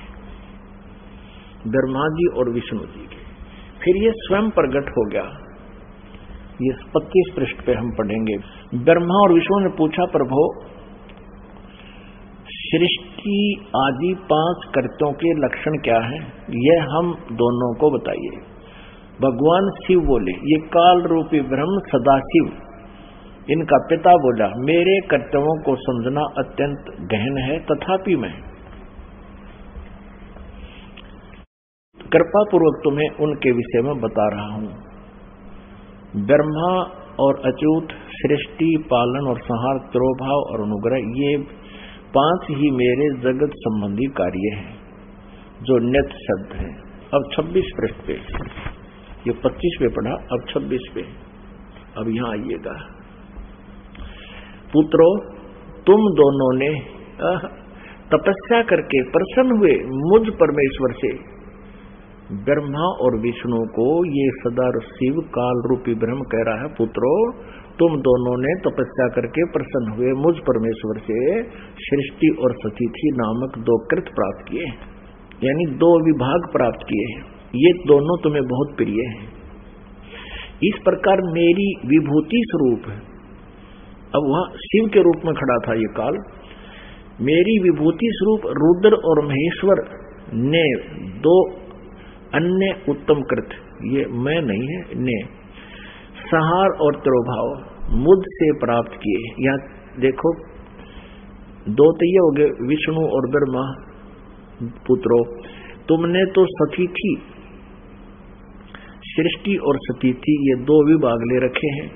ब्रह्मा जी और विष्णु जी के। फिर ये स्वयं प्रकट हो गया। ये 25 पृष्ठ पे हम पढ़ेंगे। ब्रह्मा और विष्णु ने पूछा, प्रभु सृष्टि आदि 5 कर्तों के लक्षण क्या हैं, यह हम दोनों को बताइए। भगवान शिव बोले, ये काल रूपी ब्रह्म सदाशिव इनका पिता बोला, मेरे कर्तव्यों को समझना अत्यंत गहन है, तथापि मैं कृपा पूर्वक तुम्हें उनके विषय में बता रहा हूं। ब्रह्मा और अच्युत, सृष्टि, पालन और संहार, तिरोभाव और अनुग्रह, ये 5 ही मेरे जगत संबंधी कार्य हैं जो नित्य शब्द हैं। अब 26 पृष्ठ पे, ये 25 पे पढ़ा, अब 26 पे। अब यहां आइएगा। पुत्रों, तुम दोनों ने तपस्या करके प्रसन्न हुए मुझ परमेश्वर से। ब्रह्मा और विष्णु को ये सदा शिव काल रूपी ब्रह्म कह रहा है, पुत्रों तुम दोनों ने तपस्या करके प्रसन्न हुए मुझ परमेश्वर से सृष्टि और सतीथि नामक 2 कृत प्राप्त किए, यानी 2 विभाग प्राप्त किए हैं। ये दोनों तुम्हें बहुत प्रिय हैं। इस प्रकार मेरी विभूति स्वरूप, अब वहां शिव के रूप में खड़ा था ये काल, मेरी विभूति स्वरूप रुद्र और महेश्वर ने 2 अन्य उत्तम कृत, ये मैं नहीं है, ने संहार और तिरोभाव मुझसे प्राप्त किए। यहाँ देखो 2 तो ये हो गए, विष्णु और ब्रह्मा। पुत्रों, तुमने तो सतीथि, सृष्टि और सतीथि, ये 2 विभाग ले रखे हैं।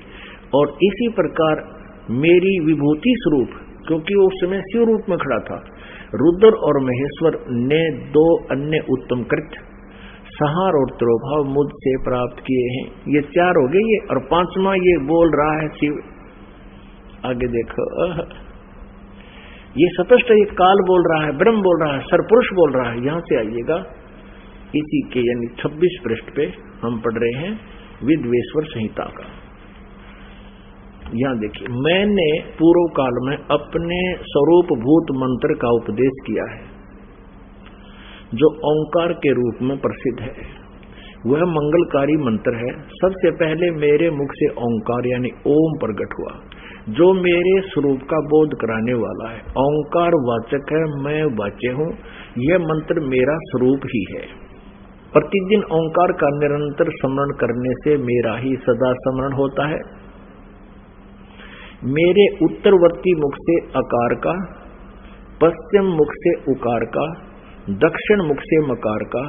और इसी प्रकार मेरी विभूति स्वरूप, क्योंकि वो उस समय शिव रूप में खड़ा था, रुद्र और महेश्वर ने 2 अन्य उत्तम कृत्य संहार और तिरोभाव मुझसे प्राप्त किए हैं। ये 4 हो गए ये, और 5वां ये बोल रहा है शिव। आगे देखो, ये स्पष्ट ये काल बोल रहा है, ब्रह्म बोल रहा है, सरपुरुष बोल रहा है। यहां से आइएगा, इसी के यानी 26 पृष्ठ पे हम पढ़ रहे हैं विद्वेश्वर संहिता का। यहां देखिए, मैंने पूर्व काल में अपने स्वरूप भूत मंत्र का उपदेश किया है जो ओंकार के रूप में प्रसिद्ध है। वह मंगलकारी मंत्र है। सबसे पहले मेरे मुख से ओंकार यानी ओम प्रकट हुआ, जो मेरे स्वरूप का बोध कराने वाला है। ओंकार वाचक है, मैं वाच्य हूँ। यह मंत्र मेरा स्वरूप ही है। प्रतिदिन ओंकार का निरंतर स्मरण करने से मेरा ही सदा स्मरण होता है। मेरे उत्तरवर्ती मुख से अकार का, पश्चिम मुख से उकार का, दक्षिण मुख से मकार का,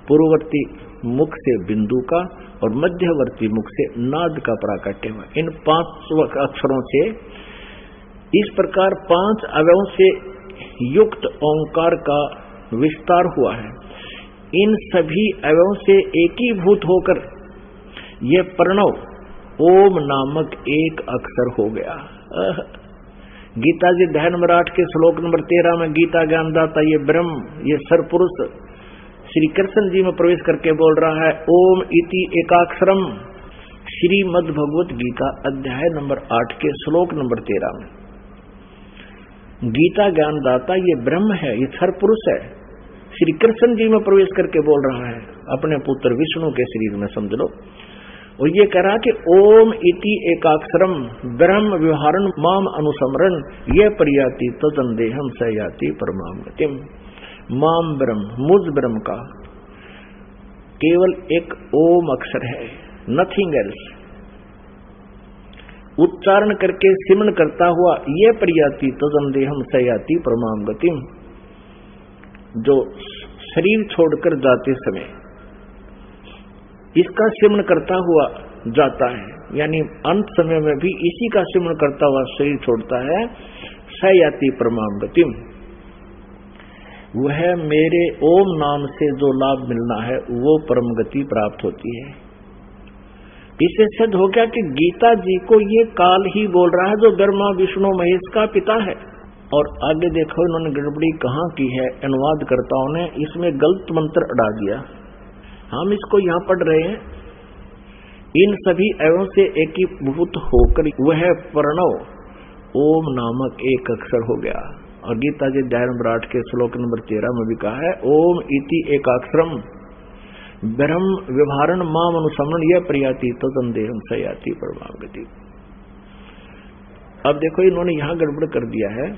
पूर्ववर्ती मुख से बिंदु का और मध्यवर्ती मुख से नाद का प्राकट्य हुआ। इन 5 अक्षरों से इस प्रकार 5 अवयवों से युक्त ओंकार का विस्तार हुआ है। इन सभी अवयवों से एकीभूत होकर यह प्रणव ओम नामक एक अक्षर हो गया। गीता जी अध्याय नंबर 8 के श्लोक नंबर 13 में गीता ज्ञानदाता ये ब्रह्म, ये सरपुरुष श्री कृष्ण जी में प्रवेश करके बोल रहा है ओम इति एकाक्षरम। श्रीमद् भगवत गीता अध्याय नंबर 8 के श्लोक नंबर 13 में गीता ज्ञानदाता ये ब्रह्म है, ये सरपुरुष है, श्री कृष्ण जी में प्रवेश करके बोल रहा है अपने पुत्र विष्णु के शरीर में, समझ लो। और ये कह रहा कि ओम इति एकाक्षरम ब्रह्म व्यवहारन माम अनुसमरण ये परियाति तदंदेहम सयाति परमाम गतिम। माम ब्रह्म, मुझ ब्रह्म का केवल एक ओम अक्षर है, नथिंग एल्स। उच्चारण करके सिमरण करता हुआ ये परियाति तदंदेहम सयाति परमाम गतिम, जो शरीर छोड़कर जाते समय इसका सिमरण करता हुआ जाता है, यानी अंत समय में भी इसी का सिमरण करता हुआ शरीर छोड़ता है। सयाति परमाम गतिम, वह मेरे ओम नाम से जो लाभ मिलना है वो परम गति प्राप्त होती है। इससे सिद्ध हो गया कि गीता जी को ये काल ही बोल रहा है जो ब्रह्मा विष्णु महेश का पिता है। और आगे देखो इन्होंने गड़बड़ी कहाँ की है, अनुवादकर्ताओं ने इसमें गलत मंत्र अड़ा दिया। हम इसको यहाँ पढ़ रहे हैं, इन सभी अवयवों से एकीभूत होकर वह प्रणव ओम नामक एक अक्षर हो गया। और गीता जी अध्याय नंबर 8 के श्लोक नंबर 13 में भी कहा है ओम इति एकाक्षरम ब्रह्म व्यवहारन माम अनुसमरण यह प्रयाति तदंदेहम सयाति परमाम गति। अब देखो इन्होंने यहां गड़बड़ कर दिया है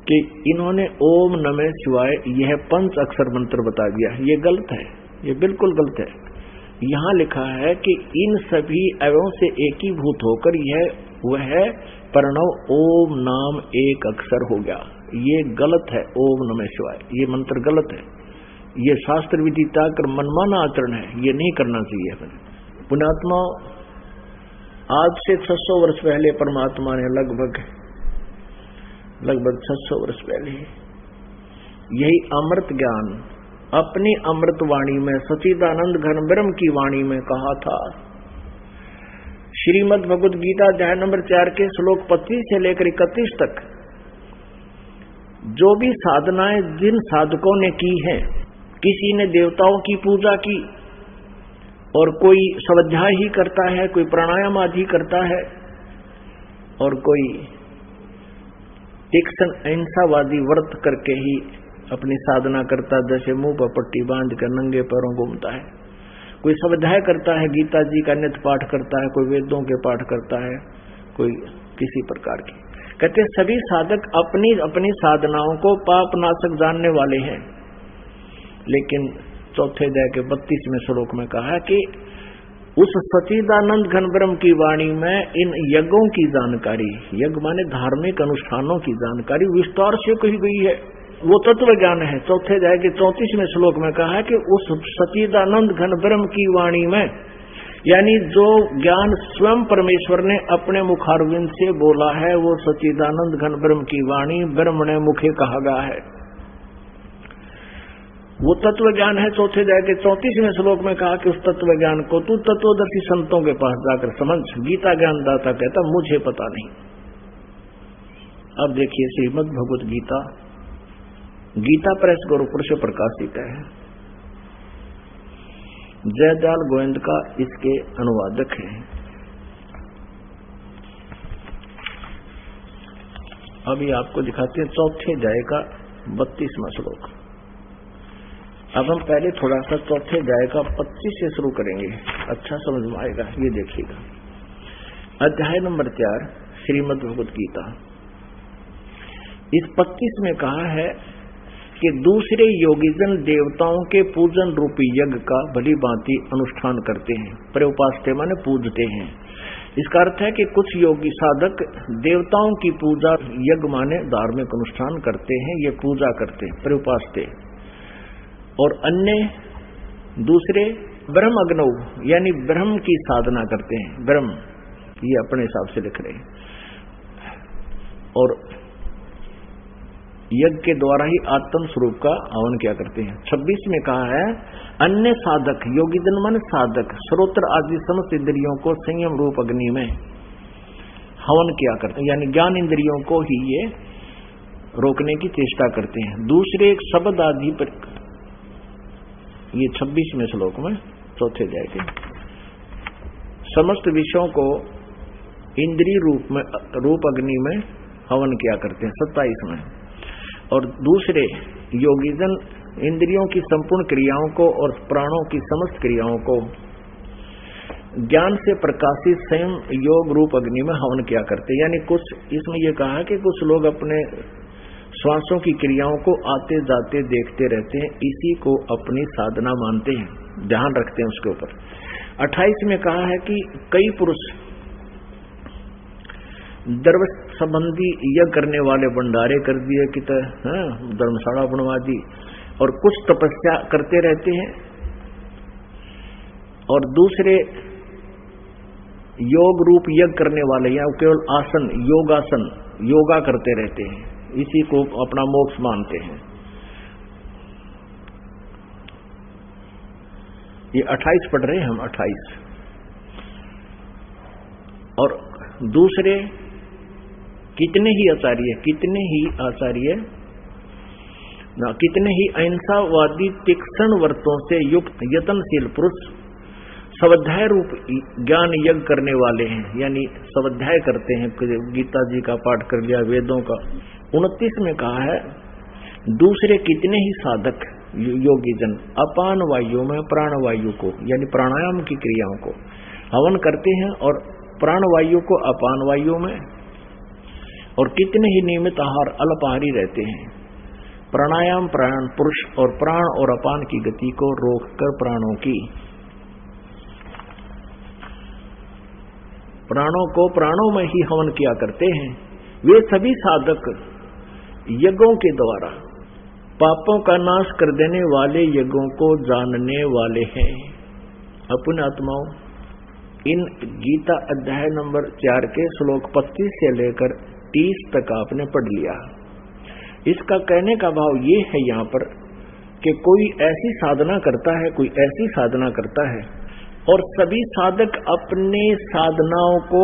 कि इन्होंने ओम नमः शिवाय यह 5 अक्षर मंत्र बता दिया। ये गलत है, ये बिल्कुल गलत है। यहां लिखा है कि इन सभी अवयवों से एकीभूत होकर यह वह प्रणव ओम नाम एक अक्षर हो गया। ये गलत है, ओम नमः शिवाय ये मंत्र गलत है। ये शास्त्र विधि त्याग कर मनमाना आचरण है, ये नहीं करना चाहिए। पुण्यात्मा, आज से 600 वर्ष पहले परमात्मा ने लगभग 600 वर्ष पहले यही अमृत ज्ञान अपनी अमृत वाणी में सच्चिदानंद घन ब्रह्म की वाणी में कहा था। श्रीमद् भगवद गीता अध्याय नंबर 4 के श्लोक 25 से लेकर 31 तक जो भी साधनाएं जिन साधकों ने की हैं, किसी ने देवताओं की पूजा की और कोई स्वाध्याय ही करता है, कोई प्राणायाम आदि करता है और कोई तीक्ष्ण अहिंसावादी व्रत करके ही अपनी साधना करता है, जैसे मुंह पर पट्टी बांध कर नंगे पैरों घूमता है। कोई स्वाध्याय करता है, गीता जी का नित्य पाठ करता है, कोई वेदों के पाठ करता है, कोई किसी प्रकार की। कहते सभी साधक अपनी अपनी साधनाओं को पाप नाशक जानने वाले हैं। लेकिन चौथे अध्याय के 32वें श्लोक में कहा कि उस सच्चिदानंद घन ब्रह्म की वाणी में इन यज्ञों की जानकारी, यज्ञ माने धार्मिक अनुष्ठानों की जानकारी विस्तार से कही गई है। वो तत्व ज्ञान है। चौथे अध्याय के 34वें श्लोक में कहा है कि उस सच्चिदानंद घन ब्रह्म की वाणी में, यानी जो ज्ञान स्वयं परमेश्वर ने अपने मुखारविंद से बोला है, वो सच्चिदानंद घन ब्रह्म की वाणी ब्रह्म ने मुखे कहा गया है, वो तत्व ज्ञान है। चौथे अध्याय के 34वें श्लोक में कहा कि उस तत्व ज्ञान को तू तत्वदर्शी संतों के पास जाकर समझ। गीता ज्ञानदाता कहता मुझे पता नहीं। अब देखिए श्रीमद् भगवत गीता, गीता प्रेस गुरुपुर से प्रकाशित है। जयदयाल गोविंद का इसके अनुवादक है। अभी आपको दिखाते हैं चौथे अध्याय का 32वां श्लोक। अब हम पहले थोड़ा सा चौथे अध्याय का 25 से शुरू करेंगे, अच्छा समझ में आएगा। ये देखिएगा, अध्याय नंबर 4 श्रीमद् भगवत गीता। इस 25 में कहा है कि दूसरे योगीजन देवताओं के पूजन रूपी यज्ञ का भली भांति अनुष्ठान करते हैं। प्रउपास्ते माने पूजते हैं। इसका अर्थ है कि कुछ योगी साधक देवताओं की पूजा यज्ञ माने धार्मिक अनुष्ठान करते हैं, ये पूजा करते हैं, परिउपासते, और अन्य दूसरे ब्रह्म अग्नौ यानी ब्रह्म की साधना करते हैं। ब्रह्म ये अपने हिसाब से लिख रहे हैं, और यज्ञ के द्वारा ही आत्म स्वरूप का हवन क्या करते हैं। 26 में कहा है अन्य साधक, योगी जन मन साधक, श्रोत्र आदि समस्त इंद्रियों को संयम रूप अग्नि में हवन किया करते हैं, यानी ज्ञान इंद्रियों को ही ये रोकने की चेष्टा करते हैं। दूसरे एक शब्द आदि पर, ये 26वें श्लोक में चौथे अध्याय के, समस्त विषयों को इंद्रिय रूप अग्नि में हवन किया करते हैं 27 में। और दूसरे योगीजन इंद्रियों की संपूर्ण क्रियाओं को और प्राणों की समस्त क्रियाओं को ज्ञान से प्रकाशित स्वयं योग रूप अग्नि में हवन किया करते हैं। यानी कुछ इसमें यह कहा है कि कुछ लोग अपने श्वासों की क्रियाओं को आते जाते देखते रहते हैं, इसी को अपनी साधना मानते हैं, ध्यान रखते हैं उसके ऊपर। 28 में कहा है कि कई पुरुष धर्म संबंधी यज्ञ करने वाले भंडारे कर दिए कि धर्मशाला बनवा दी, और कुछ तपस्या करते रहते हैं, और दूसरे योग रूप यज्ञ करने वाले या केवल आसन योगासन योगा करते रहते हैं, इसी को अपना मोक्ष मानते हैं। ये 28 पढ़ रहे हैं हम, 28। और दूसरे कितने ही अहिंसावादी तीक्ष्ण व्रतों से युक्त यत्नशील पुरुष स्वाध्याय रूप ज्ञान यज्ञ करने वाले हैं, यानी स्वाध्याय करते हैं, गीता जी का पाठ कर लिया, वेदों का। 29 में कहा है दूसरे कितने ही साधक योगी जन अपान वायु में प्राण वायु को यानी प्राणायाम की क्रियाओं को हवन करते हैं, और प्राण वायु को अपान वायु में, और कितने ही नियमित आहार अल्पाहारी रहते हैं। प्राणायाम प्राण पुरुष और प्राण और अपान की गति को रोककर प्राणों को प्राणों में ही हवन किया करते हैं। वे सभी साधक यज्ञों के द्वारा पापों का नाश कर देने वाले यज्ञों को जानने वाले हैं। अपने आत्माओं, इन गीता अध्याय नंबर 4 के श्लोक 25 से लेकर 30 तक आपने पढ़ लिया। इसका कहने का भाव ये है यहाँ पर कि कोई ऐसी साधना करता है, कोई ऐसी साधना करता है, और सभी साधक अपने साधनाओं को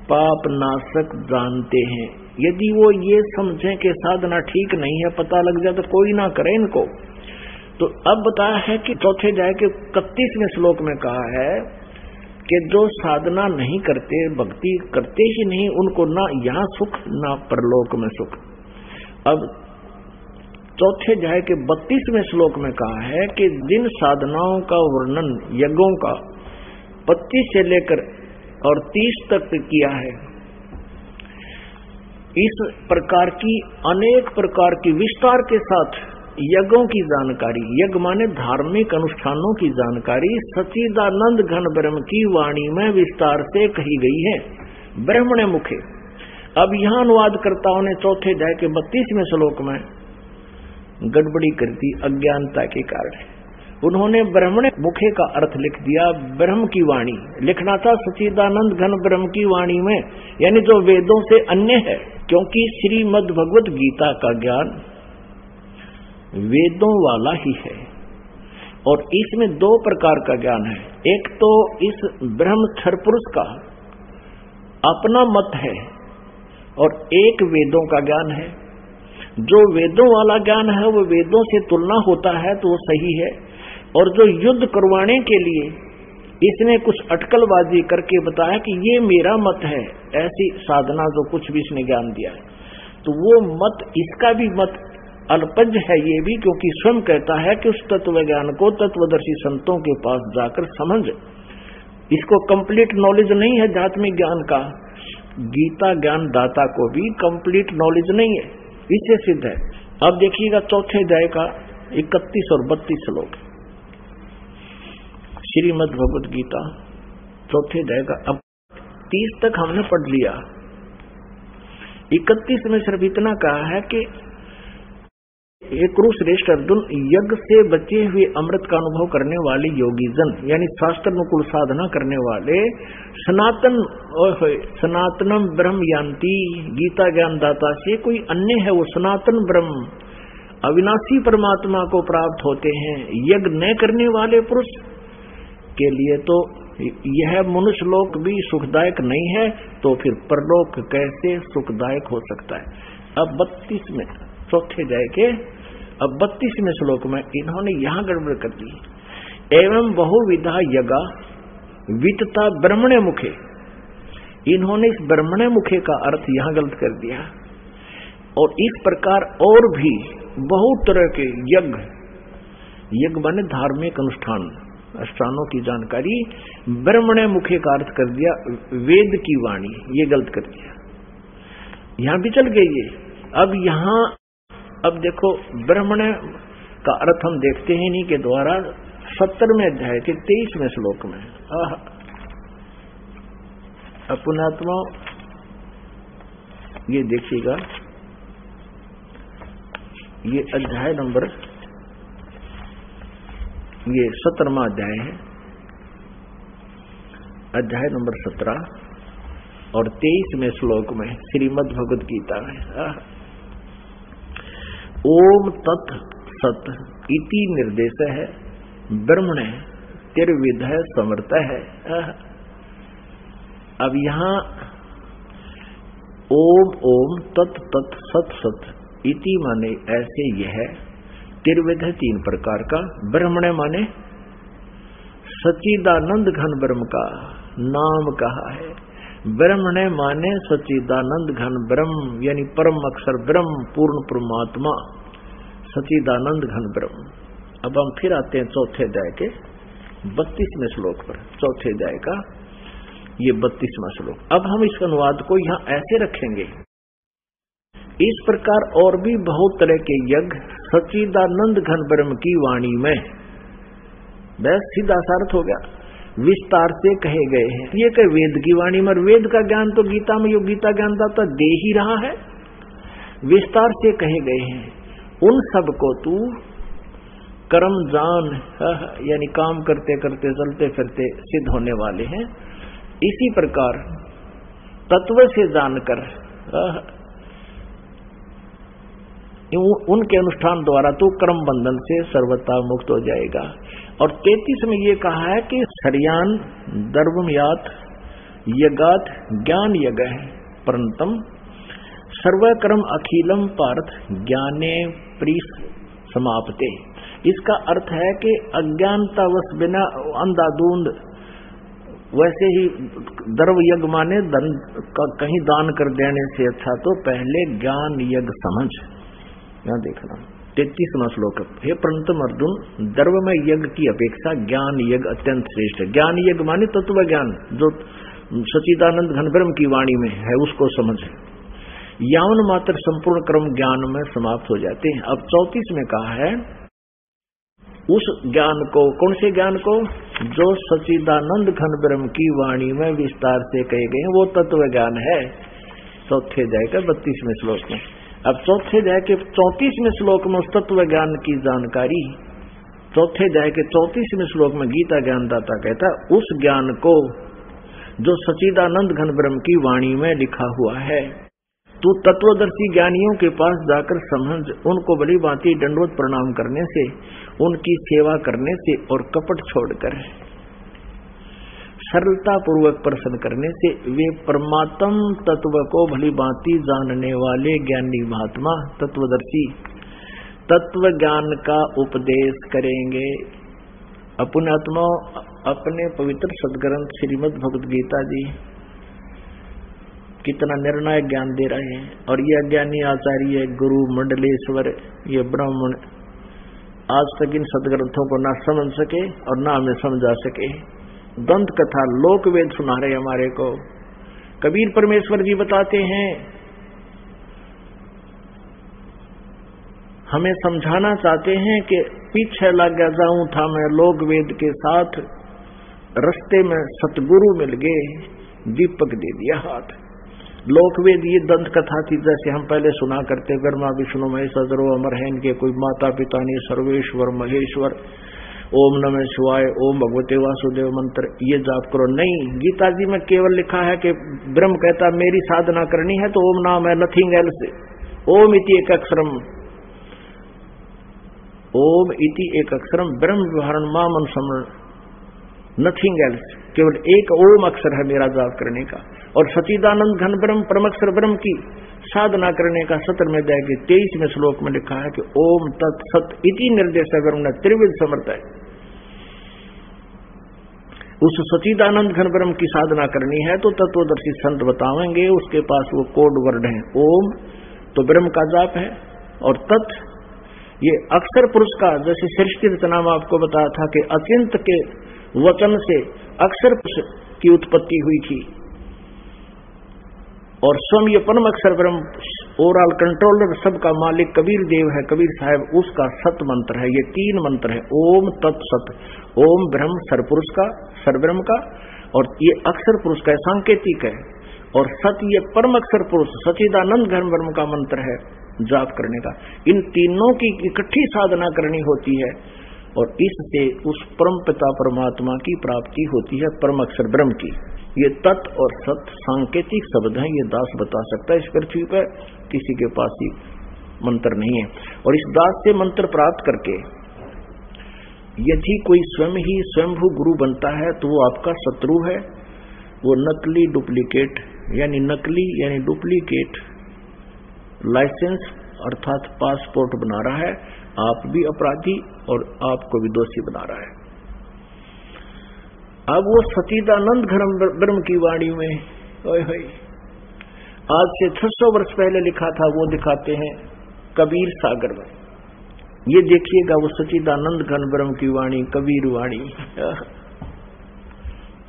पाप नाशक जानते हैं। यदि वो ये समझें कि साधना ठीक नहीं है, पता लग जाए तो कोई ना करे इनको। तो अब बताया है कि चौथे अध्याय के 31वें श्लोक में कहा है कि जो साधना नहीं करते, भक्ति करते ही नहीं, उनको ना यहाँ सुख ना परलोक में सुख। अब चौथे अध्याय के 32वें श्लोक में कहा है कि जिन साधनाओं का वर्णन यज्ञों का 25 से लेकर और 30 तक किया है, इस प्रकार की अनेक प्रकार की विस्तार के साथ यज्ञों की जानकारी, यज्ञ माने धार्मिक अनुष्ठानों की जानकारी सच्चिदानंद घन ब्रह्म की वाणी में विस्तार से कही गई है, ब्रह्मणे मुखे। अब यहाँ अनुवादकर्ताओं ने चौथे अध्याय के 32वें श्लोक में गड़बड़ी कर दी अज्ञानता के कारण। उन्होंने ब्रह्मणे मुखे का अर्थ लिख दिया ब्रह्म की वाणी, लिखना था सच्चिदानंद घन ब्रह्म की वाणी में, यानी जो वेदों से अन्य है। क्योंकि श्रीमद् भगवत गीता का ज्ञान वेदों वाला ही है, और इसमें 2 प्रकार का ज्ञान है। एक तो इस ब्रह्मक्षर पुरुष का अपना मत है, और एक वेदों का ज्ञान है। जो वेदों वाला ज्ञान है वो वेदों से तुलना होता है तो वो सही है, और जो युद्ध करवाने के लिए इसने कुछ अटकलबाजी करके बताया कि ये मेरा मत है, ऐसी साधना जो कुछ भी इसने ज्ञान दिया है, तो वो मत, इसका भी मत अल्पज्ञ है ये भी, क्योंकि स्वयं कहता है कि उस तत्व ज्ञान को तत्वदर्शी संतों के पास जाकर समझ। इसको कंप्लीट नॉलेज नहीं है आध्यात्मिक ज्ञान का, गीता ज्ञान दाता को भी कंप्लीट नॉलेज नहीं है, इससे सिद्ध है। अब देखिएगा चौथे अध्याय का 31 और 32 श्लोक, श्रीमद् भगवत गीता चौथे अध्याय का अब 30 तक हमने पढ़ लिया। 31 में सिर्फ इतना कहा है कि एक श्रेष्ठ अर्जुन, यज्ञ से बचे हुए अमृत का अनुभव करने वाले योगी जन, यानी शास्त्र अनुकूल साधना करने वाले सनातनम ब्रह्म यान्ति, गीता ज्ञान दाता से कोई अन्य है, वो सनातन ब्रह्म अविनाशी परमात्मा को प्राप्त होते हैं। यज्ञ न करने वाले पुरुष के लिए तो यह मनुष्य लोक भी सुखदायक नहीं है, तो फिर परलोक कैसे सुखदायक हो सकता है। अब 32 में चौथे अध्याय के अब 32वें श्लोक में इन्होंने यहां गड़बड़ कर दी। एवं बहुविधा यज्ञा वितता ब्रह्मणे मुखे, इन्होंने इस ब्रह्मणे मुखे का अर्थ यहां गलत कर दिया। और इस प्रकार और भी बहुत तरह के यज्ञ, यज्ञ माने धार्मिक अनुष्ठान, अनुष्ठानों की जानकारी, ब्रह्मणे मुखे का अर्थ कर दिया वेद की वाणी, ये गलत कर दिया। यहां भी चल गए ये। अब यहां अब देखो ब्रह्मण का अर्थ हम देखते हैं इन्हीं के द्वारा 17वें अध्याय के 23वें श्लोक में। पुण्यात्मा ये देखिएगा, ये अध्याय नंबर, ये 17वां अध्याय है, अध्याय नंबर 17 और 23वें श्लोक में श्रीमद् भगवद गीता में ओम तत् सत इति निर्देश है ब्रह्मणे तिर्विध समर्थ है। अब यहां ओम ओम तत् तत् सत सत इति माने ऐसे यह, तिर्विध 3 प्रकार का, ब्रह्मणे माने सच्चिदानंद घन ब्रह्म का नाम कहा है। ब्रह्मणे माने सच्चिदानंद घन ब्रह्म, यानी परम अक्षर ब्रह्म, पूर्ण परमात्मा, सच्चिदानंद घन ब्रह्म। अब हम फिर आते हैं चौथे अध्याय के 32वें श्लोक पर। चौथे अध्याय का ये 32वां श्लोक। अब हम इस अनुवाद को यहां ऐसे रखेंगे, इस प्रकार और भी बहुत तरह के यज्ञ सच्चिदानंद घन ब्रह्म की वाणी में, बस सीधा सार्थ हो गया, विस्तार से कहे गए हैं। ये कहे वेद की वाणी में, वेद का ज्ञान तो गीता में यो गीता ज्ञान दाता दे ही रहा है, विस्तार से कहे गए हैं। उन सब को तू कर्म जान, यानी काम करते करते चलते फिरते सिद्ध होने वाले हैं। इसी प्रकार तत्व से जानकर उनके अनुष्ठान द्वारा तो कर्म बंधन से सर्वथा मुक्त हो जाएगा। और 33 में ये कहा है कि सर्यान दर्वमयात यज्ञात ज्ञान यज्ञ है परंतम सर्वकर्म अखिलम पार्थ ज्ञाने प्रीस समाप्ते। इसका अर्थ है कि अज्ञानतावश बिना अंधाधुंध, वैसे ही दर्व यज्ञ माने धन का कहीं दान कर देने से अच्छा तो पहले ज्ञान यज्ञ समझ। यहां देखना 33वां श्लोक, हे परंतम अर्जुन, दर्वमय यज्ञ की अपेक्षा ज्ञान यज्ञ अत्यंत श्रेष्ठ है। ज्ञान यज्ञ माने तत्व ज्ञान जो सच्चिदानंद घन ब्रह्म की वाणी में है उसको समझ। यावन मात्र संपूर्ण कर्म ज्ञान में समाप्त हो जाते हैं। अब 34 में कहा है उस ज्ञान को, कौन से ज्ञान को, जो सच्चिदानंद घन ब्रह्म की वाणी में विस्तार से कहे गए हैं, वो तत्व ज्ञान है। चौथे अध्याय का 32वें श्लोक में। अब चौथे अध्याय के 34वें श्लोक में उस तत्व ज्ञान की जानकारी, चौथे अध्याय के 34वें श्लोक में गीता ज्ञानदाता कहता उस ज्ञान को जो सच्चिदानंद घन ब्रह्म की वाणी में लिखा हुआ है, तू तत्वदर्शी ज्ञानियों के पास जाकर समझ, उनको बड़ी भांति दंडवत प्रणाम करने से, उनकी सेवा करने से और कपट छोड़कर सरलता पूर्वक प्रश्न करने से वे परमात्म तत्व को भली भांति जानने वाले ज्ञानी महात्मा तत्वदर्शी तत्व ज्ञान का उपदेश करेंगे। अपने आत्मा अपने पवित्र सदग्रंथ श्रीमद् भगवद गीता जी कितना निर्णायक ज्ञान दे रहे हैं। और ये अज्ञानी आचार्य गुरु मंडलेश्वर ये ब्राह्मण आज तक इन सदग्रंथों को ना समझ सके और ना हमें समझा सके। दंत कथा लोक वेद सुना रहे हमारे को। कबीर परमेश्वर जी बताते हैं, हमें समझाना चाहते हैं कि पीछे लग गया जाऊं था मैं लोक वेद के साथ, रास्ते में सतगुरु मिल गए, दीपक दे दिया हाथ। लोकवेद ये दंत कथा थी, जैसे हम पहले सुना करते, ब्रह्मा विष्णु महेश अजरो अमर है, इनके कोई माता पिता नहीं, सर्वेश्वर महेश्वर, ओम नमः शिवाय, ओम भगवते वासुदेव मंत्र ये जाप करो। नहीं, गीता जी में केवल लिखा है कि ब्रह्म कहता मेरी साधना करनी है तो ओम नाम है, नथिंग एल्स। ओम इति एक अक्षरम, ओम इति एक अक्षरम ब्रह्म व्यवहारण मामन समरण, नथिंग एल्स, केवल एक ओम अक्षर है मेरा जाप करने का। और सच्चिदानंद घन ब्रह्म परमक्षर ब्रह्म की साधना करने का 17वें अध्याय के 23वें श्लोक में लिखा है कि ओम तत्सत इति निर्देश ब्रह्म ने त्रिविध समर्थ है। उस सच्चिदानंद घन ब्रह्म की साधना करनी है तो तत्वदर्शी संत बताएंगे, उसके पास वो कोड वर्ड है। ओम तो ब्रह्म का जाप है, और तत् ये अक्षर पुरुष का, जैसे सृष्टि रचना में आपको बताया था कि अचिंत के वचन से अक्षर पुरुष की उत्पत्ति हुई थी, और स्वयं ये परम अक्षर ब्रह्म ओवरऑल कंट्रोलर सबका मालिक कबीर देव है, कबीर साहब, उसका सत मंत्र है। ये 3 मंत्र है, ओम तत्सत। ओम ब्रह्म सरपुरुष का, सरब्रह्म का, और ये अक्षर पुरुष का सांकेतिक है, और सत ये परम अक्षर पुरुष सच्चिदानंद घन ब्रह्म का मंत्र है जाप करने का। इन तीनों की इकट्ठी साधना करनी होती है, और इससे उस परम पिता परमात्मा की प्राप्ति होती है, परम अक्षर ब्रह्म की। ये तत् और सत सांकेतिक शब्द हैं, ये दास बता सकता है। इस पृथ्वी पर किसी के पास ही मंत्र नहीं है। और इस दास से मंत्र प्राप्त करके यदि कोई स्वयं ही स्वयंभू गुरु बनता है तो वो आपका शत्रु है, वो नकली डुप्लीकेट यानी नकली यानी डुप्लीकेट लाइसेंस अर्थात पासपोर्ट बना रहा है, आप भी अपराधी और आपको भी दोषी बना रहा है। अब वो सच्चिदानंद घन ब्रह्म की वाणी में ओए होए आज से 600 वर्ष पहले लिखा था, वो दिखाते हैं कबीर सागर में। ये देखिएगा वो सच्चिदानंद घन ब्रह्म की वाणी, कबीर वाणी,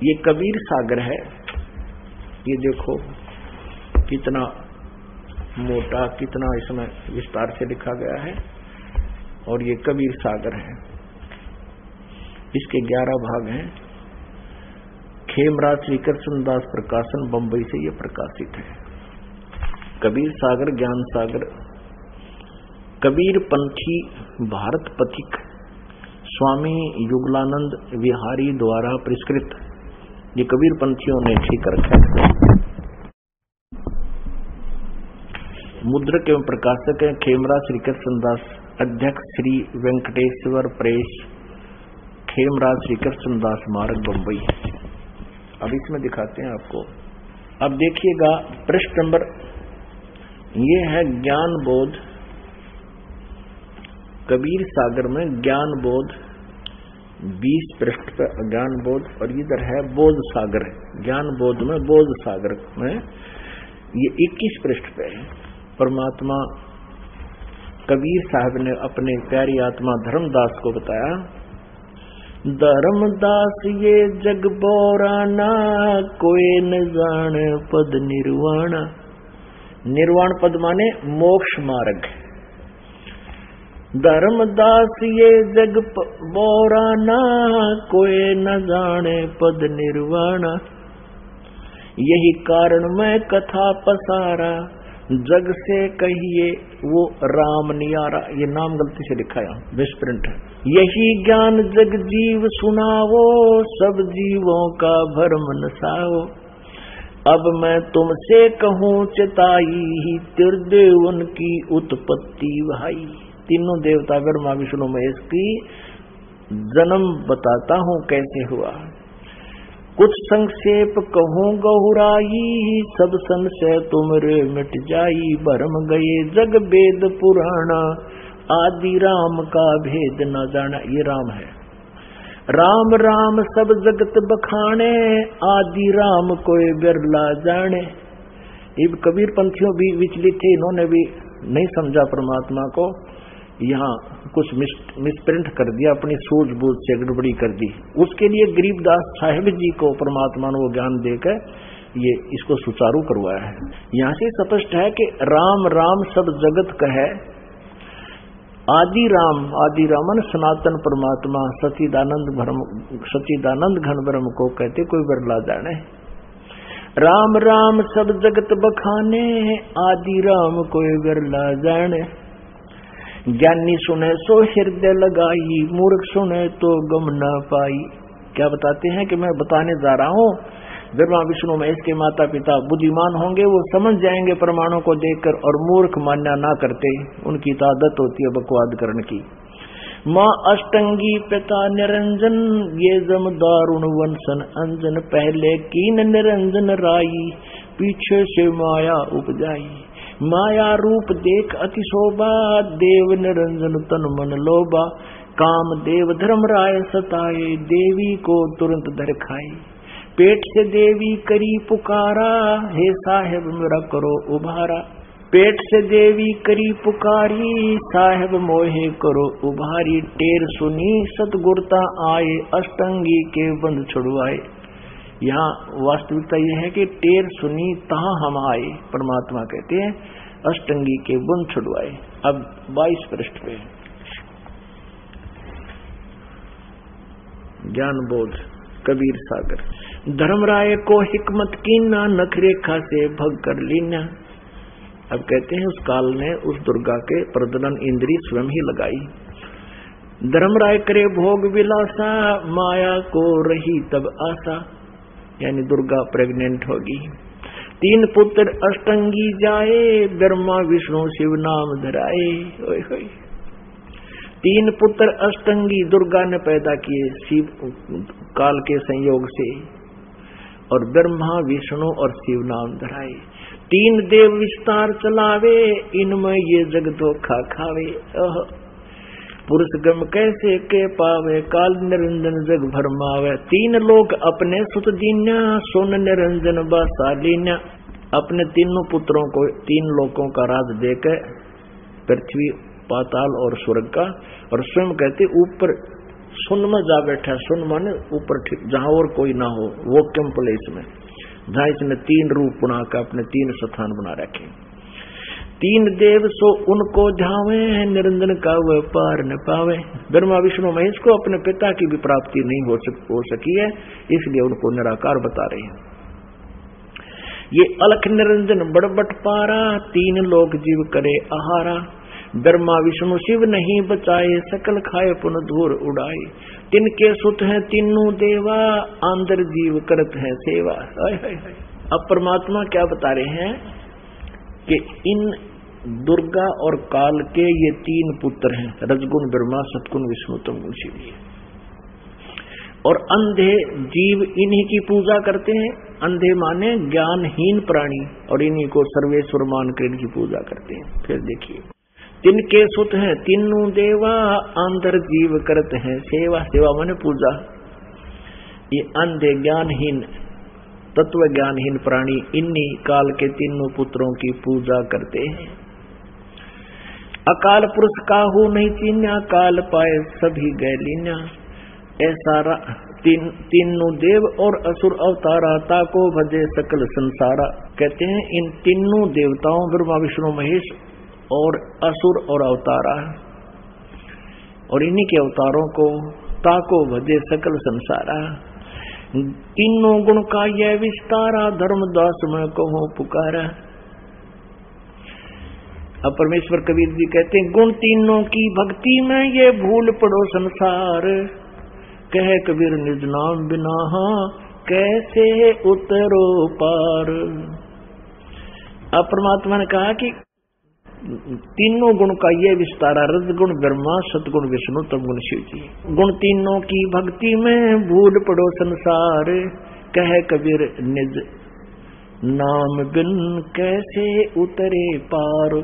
ये कबीर सागर है। ये देखो कितना मोटा, कितना इसमें विस्तार से लिखा गया है, और ये कबीर सागर है। इसके 11 भाग हैं। खेमराज श्री कृष्णदास प्रकाशन बंबई से ये प्रकाशित है। कबीर सागर, ज्ञान सागर, कबीर पंथी भारत पथिक स्वामी युगलानंद विहारी द्वारा पुरस्कृत। ये कबीर पंथियों ने ठीक रखा है। मुद्रक एवं प्रकाशक है खेमराज श्री कृष्णदास, अध्यक्ष श्री वेंकटेश्वर प्रेस, खेमराज श्री कृष्णदास मार्ग बंबई। अब इसमें दिखाते हैं आपको। अब देखिएगा पृष्ठ नंबर, ये है ज्ञान बोध, कबीर सागर में ज्ञान बोध 20 पृष्ठ पर ज्ञान बोध, और इधर है बोध सागर, ज्ञान बोध में बोध सागर में ये 21 पृष्ठ पे है। परमात्मा कबीर साहब ने अपने प्यारी आत्मा धर्मदास को बताया, धर्मदास ये जग बोराना, कोई न जान पद निर्वाण। निर्वाण पद माने मोक्ष मार्ग। धर्मदास ये जग बोराना, कोई न जाने पद निर्वाण। यही कारण मैं कथा पसारा, जग से कहिए वो राम नियारा। ये नाम गलती से लिखा है, मिसप्रिंट है। यही ज्ञान जग जीव सुनावो, सब जीवों का भरम नसाओ। अब मैं तुमसे कहूँ चिताई, त्रिदेव उनकी उत्पत्ति भाई। तीनों देवता ब्रह्मा विष्णु महेश की जन्म बताता हूँ कैसे हुआ। कुछ संक्षेप कहूँ गहुराई, सब संशय तुमरे मिट जाई। भरम गए जग वेद पुराणा, आदि राम का भेद न जाना। ये राम है। राम राम सब जगत बखाने, आदि राम कोई बिरला जाने। ये कबीर पंथियों भी विचलित थे, इन्होंने भी नहीं समझा परमात्मा को, यहाँ कुछ मिसप्रिंट कर दिया, अपनी सूझबूझ से गड़बड़ी कर दी। उसके लिए गरीबदास साहिब जी को परमात्मा ने वो ज्ञान देकर ये इसको सुचारू करवाया है। यहाँ से स्पष्ट है कि राम राम सब जगत कहे, आदि रामन सनातन परमात्मा सच्चिदानंद घन ब्रह्म को कहते कोई बिरला जाने। राम राम सब जगत बखाने, आदि राम कोई बिरला जाने। ज्ञानी सुने सो हृदय लगाई, मूर्ख सुने तो गम न पाई। क्या बताते हैं कि मैं बताने जा रहा हूँ, ब्रह्मा विष्णु महेश के माता पिता बुद्धिमान होंगे, वो समझ जाएंगे प्रमाणों को देखकर, और मूर्ख मान्या ना करते, उनकी तो आदत होती है बकवाद करने की। माँ अष्टंगी पिता निरंजन, ये जम दारुण वंशन अंजन। पहले कीन निरंजन राई, पीछे से माया उपजाई। माया रूप देख अति शोभा, देव निरंजन तन मन लोभा। काम देव धर्म राय सताए, देवी को तुरंत धर खाए। पेट से देवी करी पुकारा, हे साहेब मेरा करो उभारा। पेट से देवी करी पुकारी, साहेब मोहे करो उभारी। टेर सुनी सतगुरता आए, अष्टंगी के बंध छुड़वाए। यहाँ वास्तविकता यह है कि टेर सुनी तहाँ हम आए, परमात्मा कहते हैं अष्टंगी के बंध छुड़वाए। अब 22 पृष्ठ पे ज्ञान बोध कबीर सागर। धर्मराय को हिकमत कीना, नखरेखा से भग कर लीना। अब कहते हैं उस काल ने उस दुर्गा के प्रजनन इंद्री स्वयं ही लगाई। धर्मराय करे भोग विलासा, माया को रही तब आशा। यानी दुर्गा प्रेग्नेंट होगी। 3 पुत्र अष्टंगी जाए, ब्रह्मा विष्णु शिव नाम धराए। 3 पुत्र अष्टंगी दुर्गा ने पैदा किए शिव काल के संयोग से, और ब्रह्मा विष्णु और शिव नाम धराए। 3 देव विस्तार चलावे, इनमें ये जग धोखा खावे। पुरुष गम कैसे के पावे, काल निरंजन जग भरमावे। 3 लोग अपने सुत दीन्या, सोन निरंजन बासालीन्या। अपने तीनों पुत्रों को 3 लोकों का राज देकर, पृथ्वी पाताल और स्वर्ग का, और स्वयं कहते ऊपर सुन में जा बैठा। सुन माने ऊपर, जहां और कोई ना हो, वो वैक्यूम प्लेस में, जहां इसने 3 रूप बनाकर अपने 3 स्थान बना रखे। 3 देव सो उनको ध्यावे, निरंजन का वह पार न पावे। ब्रह्मा विष्णु महेश को अपने पिता की भी प्राप्ति नहीं हो सकी है, इसलिए उनको निराकार बता रहे हैं। ये अलख निरंजन बड़बट पारा, 3 लोग जीव करे आहारा। ब्रह्मा विष्णु शिव नहीं बचाए, सकल खाए पुन धूर उड़ाए। तिनके सुत हैं तीनों देवा, आंदर जीव करत है सेवा। अब परमात्मा क्या बता रहे हैं कि इन दुर्गा और काल के ये 3 पुत्र हैं, रजगुण ब्रह्मा, सतगुण विष्णु, तमगुण शिव। और अंधे जीव इन्हीं की पूजा करते हैं। अंधे माने ज्ञानहीन प्राणी, और इन्हीं को सर्वेश्वर मानकर इनकी पूजा करते हैं। फिर देखिए, तिनके सुत हैं तीनों देवा, अंदर जीव करते हैं सेवा। सेवा माने पूजा। ये अंधे ज्ञानहीन, तत्व ज्ञानहीन प्राणी इन्हीं काल के 3 पुत्रों की पूजा करते हैं। अकाल पुरुष काहू नहीं चीन्या, काल पाए सभी गए लीन्या। ऐसा 3 देव और असुर अवतारा, ताको भजे सकल संसारा। कहते हैं इन 3 देवताओं ब्रह्मा विष्णु महेश और असुर और अवतारा, और इन्हीं के अवतारों को ताको भजे सकल संसारा। 3 गुण का यह विस्तारा, धर्मदास में कहो पुकारा। अब परमेश्वर कबीर जी कहते हैं गुण 3 की भक्ति में ये भूल पड़ो संसार। कहे कबीर निज नाम बिना कैसे उतरो पार। अब परमात्मा ने कहा कि 3 गुण का ये विस्तारा, रजगुण ब्रह्मा, सतगुण विष्णु, तमगुण शिव जी। गुण 3 की भक्ति में भूल पड़ो संसार। कहे कबीर निज नाम बिन कैसे उतरे पार।